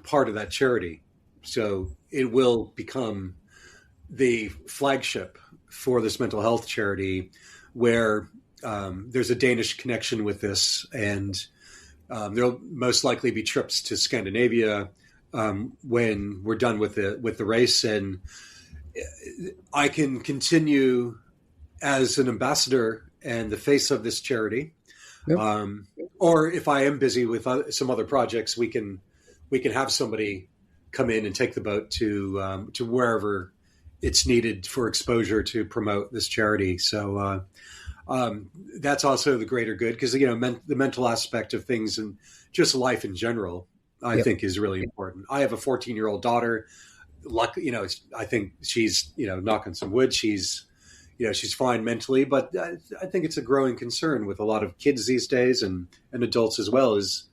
part of that charity. So it will become the flagship for this mental health charity, where there's a Danish connection with this, and there'll most likely be trips to Scandinavia when we're done with the race, and I can continue as an ambassador and the face of this charity. Yep. Or if I am busy with some other projects, we can have somebody come in and take the boat to wherever it's needed for exposure to promote this charity. So that's also the greater good, because the mental aspect of things and just life in general I think is really important. I have a 14-year-old daughter. I think she's, knock on some wood, she's fine mentally, but I think it's a growing concern with a lot of kids these days and adults as well, is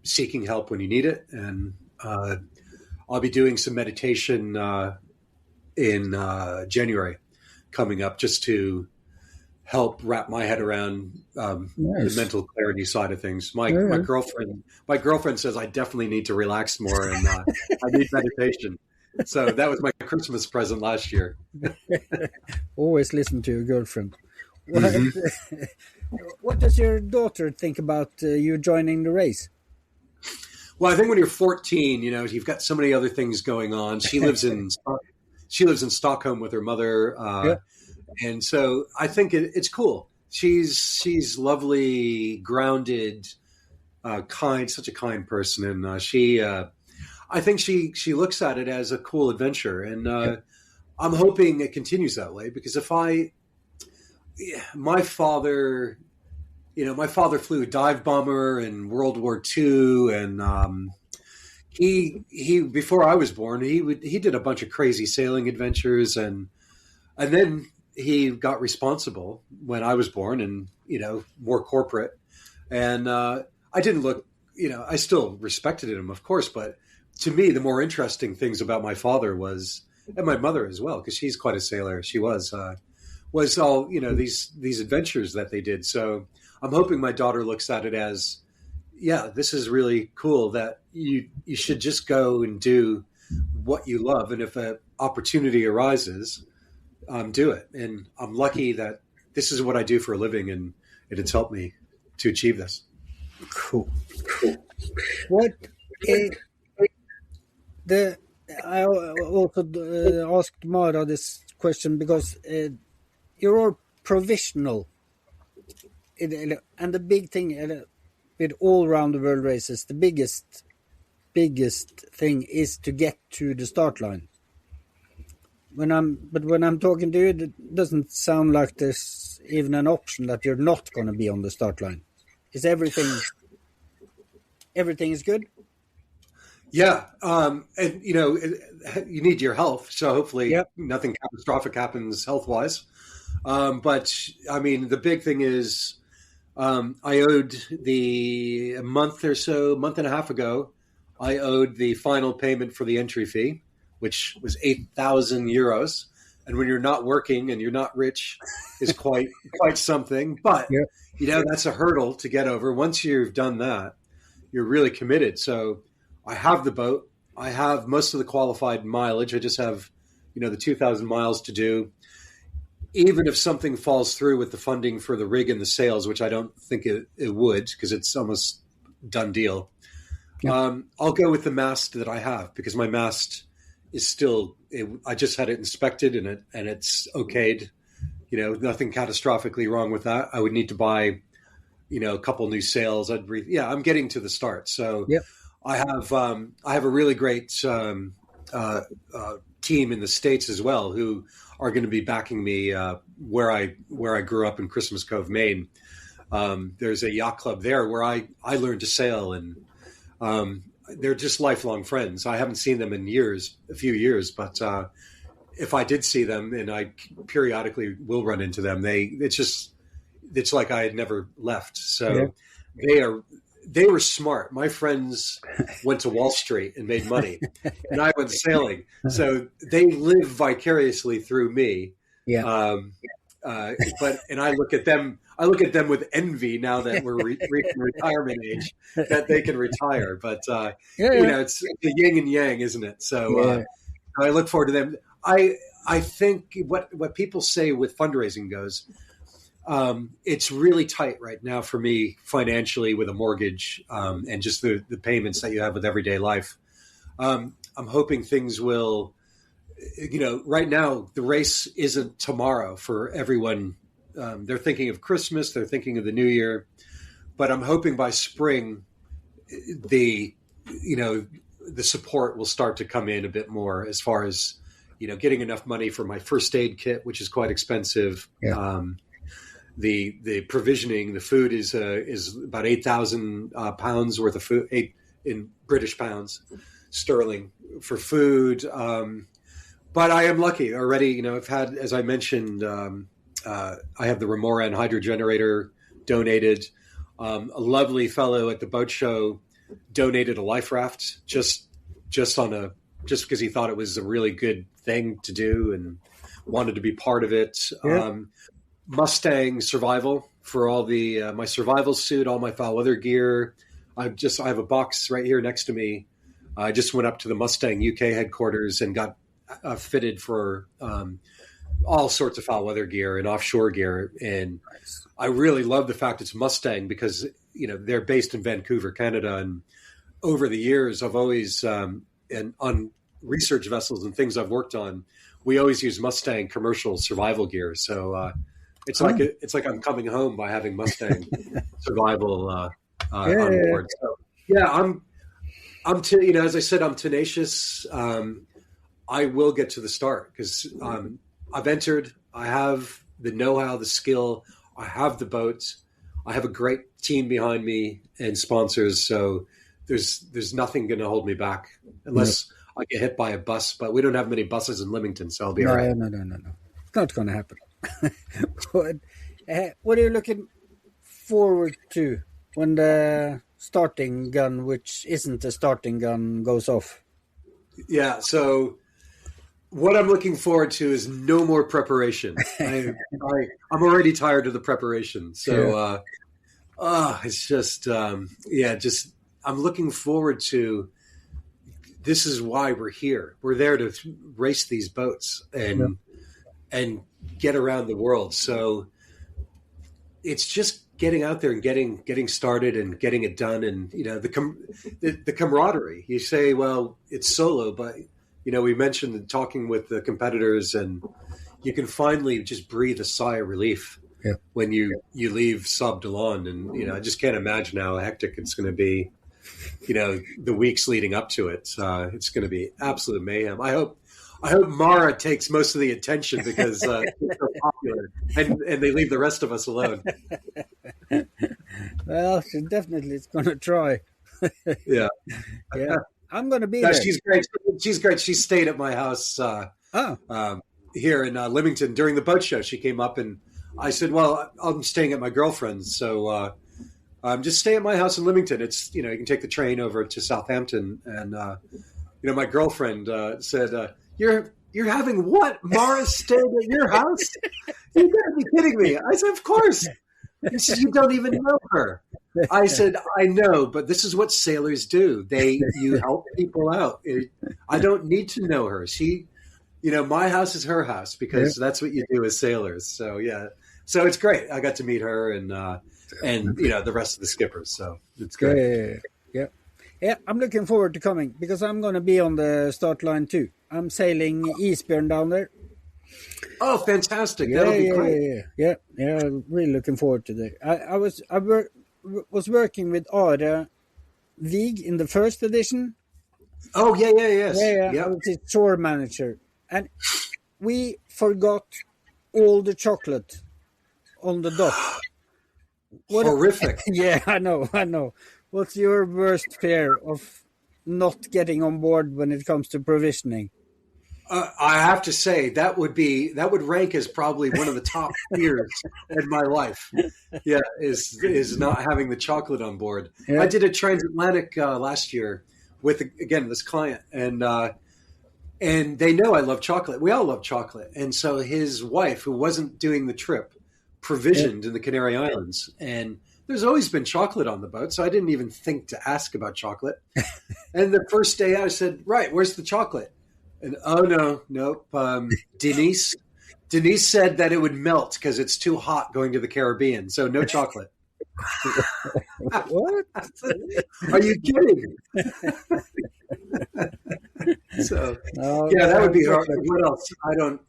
seeking help when you need it. And I'll be doing some meditation in January coming up, just to help wrap my head around the mental clarity side of things. My girlfriend says I definitely need to relax more, and I need meditation. So that was my Christmas present last year. Always listen to your girlfriend. What does your daughter think about you joining the race? Well, I think when you're 14, you've got so many other things going on. She lives in Stockholm with her mother. And so I think it's cool. She's lovely, grounded, kind, such a kind person. And I think she looks at it as a cool adventure. And I'm hoping it continues that way, because my father flew a dive bomber in World War II. And he before I was born, he did a bunch of crazy sailing adventures. And then he got responsible when I was born, and, more corporate. And I didn't look, I still respected him, of course. But to me, the more interesting things about my father and my mother as well, because she's quite a sailor. She was all, these adventures that they did. So I'm hoping my daughter looks at it as, this is really cool, that you should just go and do what you love. And if an opportunity arises, do it. And I'm lucky that this is what I do for a living, and it's helped me to achieve this. Cool. What I also asked Mara this question because you're all professional, and the big thing with all around the world races, the biggest thing is to get to the start line. When I'm talking to you, it doesn't sound like there's even an option that you're not going to be on the start line. Is everything is good? Yeah. And you need your health. So hopefully nothing catastrophic happens health-wise. But I mean, the big thing is, I owed a month and a half ago, I owed the final payment for the entry fee, which was 8,000 euros. And when you're not working and you're not rich, is quite something. But, that's a hurdle to get over. Once you've done that, you're really committed. So I have the boat. I have most of the qualified mileage. I just have, the 2,000 miles to do. Even if something falls through with the funding for the rig and the sails, which I don't think it would, because it's almost done deal. I'll go with the mast that I have, because my mast is still, I just had it inspected and it's okayed, nothing catastrophically wrong with that. I would need to buy, a couple new sails. I'm getting to the start. So I have a really great team in the States as well, who are going to be backing me where I grew up in Christmas Cove, Maine. There's a yacht club there where I learned to sail, and they're just lifelong friends. I haven't seen them in a few years, but if I did see them, and I periodically will run into them, it's like I had never left. So they were smart. My friends went to Wall Street and made money, and I went sailing. So they live vicariously through me. And I look at them with envy now that we're reaching retirement age, that they can retire. But it's the yin and yang, isn't it? So I look forward to them. I think what people say with fundraising goes, it's really tight right now for me financially with a mortgage and just the payments that you have with everyday life. I'm hoping things will. Right now, the race isn't tomorrow for everyone. They're thinking of Christmas. They're thinking of the New Year. But I'm hoping by spring, the support will start to come in a bit more, as far as, getting enough money for my first aid kit, which is quite expensive. The provisioning, the food is about 8,000 pounds worth of food, in British pounds sterling for food. But I am lucky already. I've had, as I mentioned, I have the Remoran hydro generator donated. A lovely fellow at the boat show donated a life raft just because he thought it was a really good thing to do and wanted to be part of it. Yeah. Mustang survival for all the my survival suit, all my foul weather gear. I have a box right here next to me. I just went up to the Mustang UK headquarters and got fitted for all sorts of foul weather gear and offshore gear. And Nice. I really love the fact it's Mustang because, they're based in Vancouver, Canada. And over the years, I've always, and on research vessels and things I've worked on, we always use Mustang commercial survival gear. So it's like I'm coming home by having Mustang survival on board. So, yeah, as I said, I'm tenacious. I will get to the start because I've entered. I have the know-how, the skill. I have the boats. I have a great team behind me and sponsors. So there's nothing going to hold me back unless I get hit by a bus. But we don't have many buses in Leamington, so I'll be all right. No. It's not going to happen. What are you looking forward to when the starting gun, which isn't a starting gun, goes off? Yeah, so what I'm looking forward to is no more preparation. I'm already tired of the preparation. So it's just, I'm looking forward to, this is why we're here. We're there to race these boats and get around the world. So it's just getting out there and getting started and getting it done. And, the camaraderie. You say, well, it's solo, but, we mentioned talking with the competitors, and you can finally just breathe a sigh of relief when you leave Sub Delon. And, I just can't imagine how hectic it's going to be, the weeks leading up to it. It's going to be absolute mayhem. I hope Mara takes most of the attention because it's so popular, and they leave the rest of us alone. Well, she definitely is going to try. Yeah. I'm going to be there. She's great. She's great. She stayed at my house here in Leamington during the boat show. She came up and I said, well, I'm staying at my girlfriend's. So just stay at my house in Leamington. It's, you can take the train over to Southampton. And, my girlfriend said, you're having what? Mara stayed at your house? You gotta be kidding me. I said, of course. She said, you don't even know her. I said, I know, but this is what sailors do. You help people out. I don't need to know her. She, my house is her house because that's what you do as sailors. So, yeah. So it's great. I got to meet her and the rest of the skippers. So it's great. Yeah, I'm looking forward to coming because I'm going to be on the start line too. I'm sailing Eastburn down there. Oh, fantastic! That'll be great. Yeah. I'm really looking forward to that. I was working with Are Vig in the first edition. Oh yes. I was his tour manager, and we forgot all the chocolate on the dock. Horrific. Yeah, I know. What's your worst fear of not getting on board when it comes to provisioning? I have to say that would rank as probably one of the top fears in my life. Yeah, is not having the chocolate on board. Yeah. I did a transatlantic last year with again this client, and they know I love chocolate. We all love chocolate, and so his wife, who wasn't doing the trip, provisioned in the Canary Islands, and there's always been chocolate on the boat, so I didn't even think to ask about chocolate. And the first day I said, right, where's the chocolate? And nope. Denise said that it would melt because it's too hot going to the Caribbean, so no chocolate. What? Are you kidding? So that would be hard. What else? I don't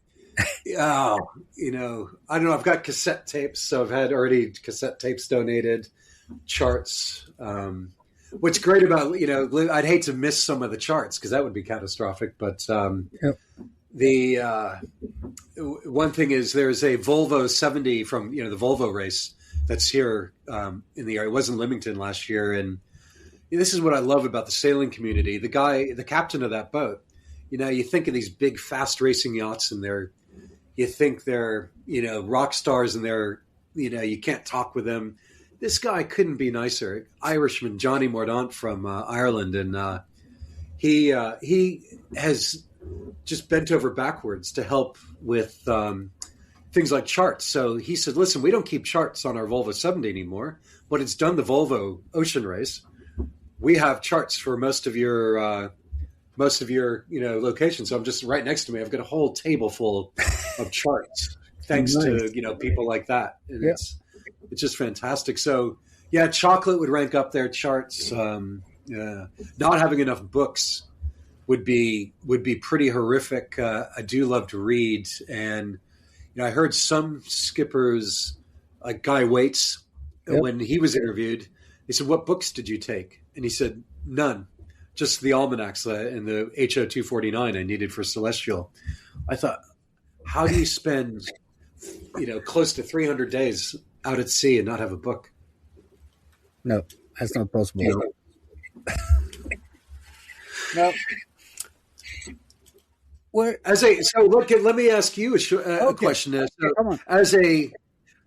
know. I've got cassette tapes, so I've had already cassette tapes donated, charts. What's great about, I'd hate to miss some of the charts because that would be catastrophic. But the one thing is there's a Volvo 70 from, the Volvo race that's here in the area. It was in Leamington last year. And, this is what I love about the sailing community. The captain of that boat, you think of these big, fast racing yachts, and you think they're, rock stars, and you can't talk with them. This guy couldn't be nicer. Irishman Johnny Mordaunt from Ireland, and he has just bent over backwards to help with things like charts. So he said, "Listen, we don't keep charts on our Volvo 70 anymore, but it's done the Volvo Ocean Race. We have charts for most of your locations. So I'm just right next to me. I've got a whole table full of charts, thanks to people like that. And it's just fantastic. So yeah, chocolate would rank up there. Charts. Not having enough books would be pretty horrific. I do love to read, and I heard some skippers, like Guy Waits, when he was interviewed, they said, "What books did you take?" And he said, "None. Just the almanacs and the HO 249 I needed for Celestial." I thought, how do you spend, close to 300 days out at sea and not have a book? No, that's not possible. No. Let me ask you a question.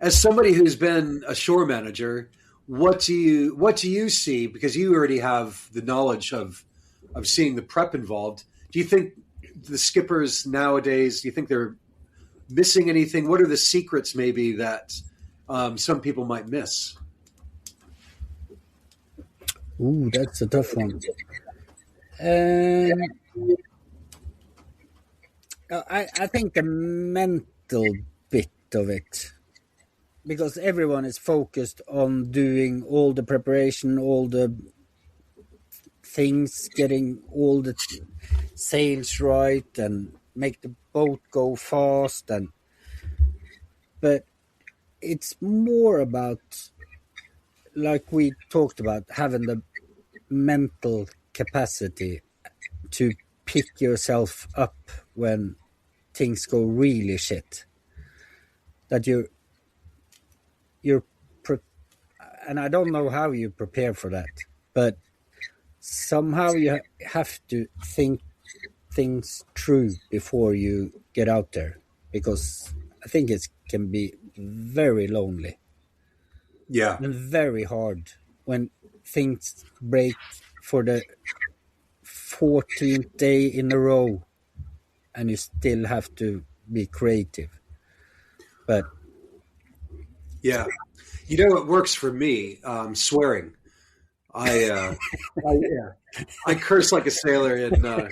As somebody who's been a shore manager, what do you see? Because you already have the knowledge of seeing the prep involved. Do you think the skippers nowadays, do you think they're missing anything? What are the secrets maybe that some people might miss? Ooh, that's a tough one. I think the mental bit of it, because everyone is focused on doing all the preparation, all the things, getting all the sails right and make the boat go fast, but it's more about, like we talked about, having the mental capacity to pick yourself up when things go really shit. That and I don't know how you prepare for that, but somehow you have to think things through before you get out there, because I think it can be very lonely. Yeah. And very hard when things break for the 14th day in a row and you still have to be creative. But yeah, it works for me. Swearing. I curse like a sailor, and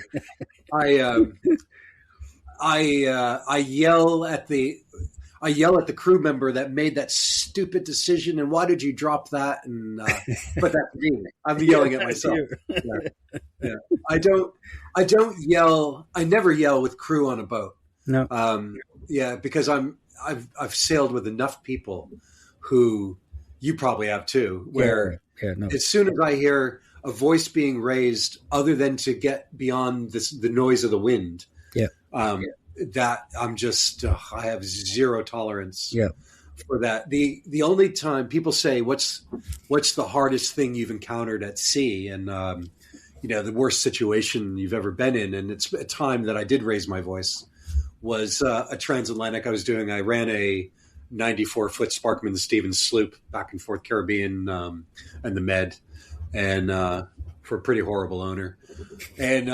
I yell at the crew member that made that stupid decision, and why did you drop that? And but that's me. I'm yelling at myself. Yeah. I don't yell. I never yell with crew on a boat. No. Because I've sailed with enough people who you probably have too, where as soon as I hear a voice being raised, other than to get beyond the noise of the wind, that I'm just I have zero tolerance for that. The only time people say, what's the hardest thing you've encountered at sea, and the worst situation you've ever been in, and it's a time that I did raise my voice, was a transatlantic I ran a 94-foot Sparkman Stevens sloop back and forth Caribbean and the Med, and for a pretty horrible owner. And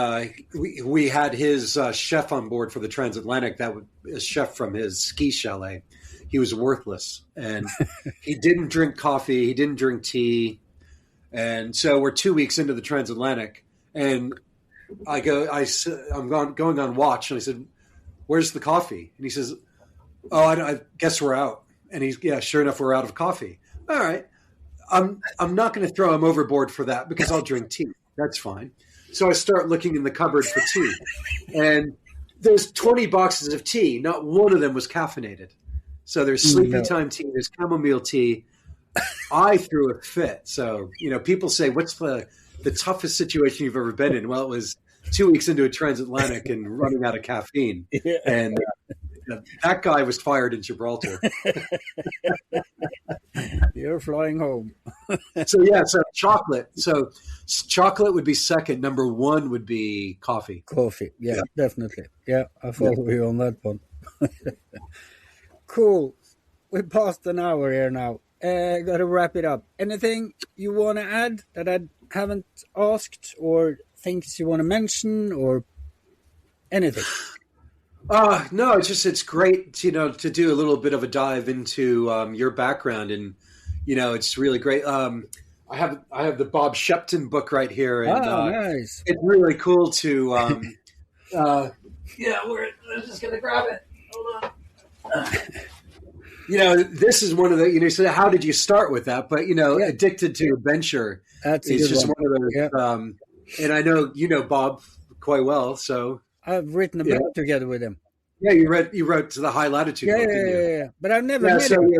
we had his chef on board for the transatlantic, that was a chef from his ski chalet. He was worthless, and he didn't drink coffee, he didn't drink tea. And so we're 2 weeks into the transatlantic, and I'm going on watch, and I said, "Where's the coffee?" And he says, "Oh, I guess we're out." And sure enough, we're out of coffee. All right. I'm not going to throw him overboard for that, because I'll drink tea. That's fine. So I start looking in the cupboard for tea, and there's 20 boxes of tea. Not one of them was caffeinated. So there's sleepy time tea, there's chamomile tea. I threw a fit. So, people say, what's the toughest situation you've ever been in? Well, it was 2 weeks into a transatlantic and running out of caffeine. And that guy was fired in Gibraltar. You're flying home. So chocolate. So chocolate would be second. Number one would be coffee. Coffee. Yeah, definitely. Yeah, I follow you on that one. Cool. We passed an hour here now. Got to wrap it up. Anything you want to add that I haven't asked, or things you want to mention, or anything? No, it's great, to do a little bit of a dive into your background, and it's really great. I have the Bob Shepton book right here, and nice. It's really cool to. We're just gonna grab it. Hold on. This is one of the. So how did you start with that? But Addicted to Adventure. That's is just one of those. Yeah. And I know Bob quite well, so. I've written a book together with him. Yeah, you wrote to the High Latitude book, didn't you? Yeah. But I've never met him.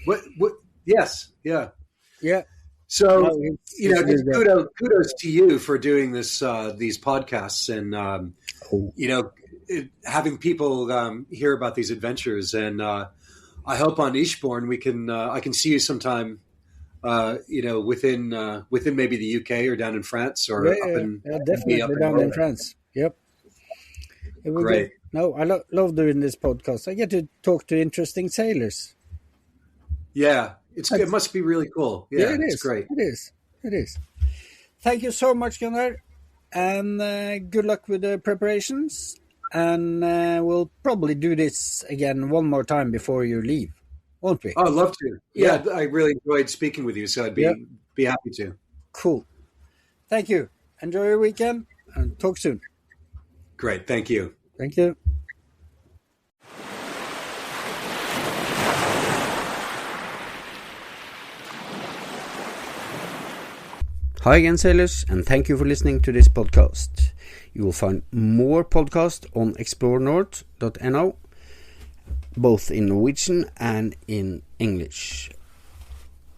What? Yes, yeah. Yeah. So kudos to you for doing this these podcasts, and having people hear about these adventures. And I hope on Eastbourne I can see you sometime. Within maybe the UK or down in France or definitely down in France. Yep. Great. No, I love doing this podcast. I get to talk to interesting sailors. Yeah, it must be really cool. Yeah, it's great. It is. Thank you so much, Gunnar, and good luck with the preparations. And we'll probably do this again one more time before you leave, won't we? Oh, I'd love to. Yeah, I really enjoyed speaking with you, so I'd be happy to. Cool. Thank you. Enjoy your weekend, and talk soon. Great. Thank you. Thank you. Hi again, sailors, and thank you for listening to this podcast. You will find more podcasts on explorenorth.no, both in Norwegian and in English.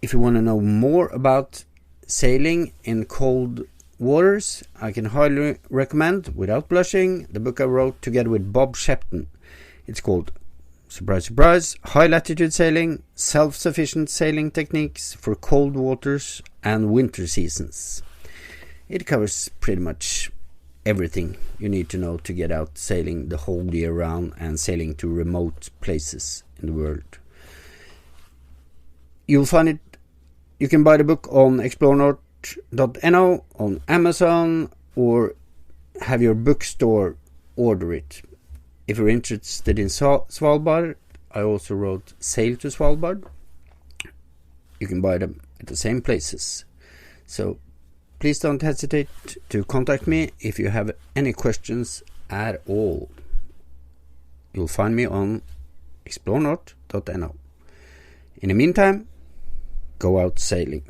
If you want to know more about sailing in cold waters, I can highly recommend, without blushing, the book I wrote together with Bob Shepton. It's called, surprise, surprise, High Latitude Sailing, Self-Sufficient Sailing Techniques for Cold Waters and Winter Seasons. It covers pretty much everything you need to know to get out sailing the whole year round and sailing to remote places in the world. You'll find it. You can buy the book on explorenorth.no, on Amazon, or have your bookstore order it. If you're interested in Svalbard, I also wrote Sail to Svalbard. You can buy them at the same places. So please don't hesitate to contact me if you have any questions at all. You'll find me on explorenorth.no. In the meantime, go out sailing.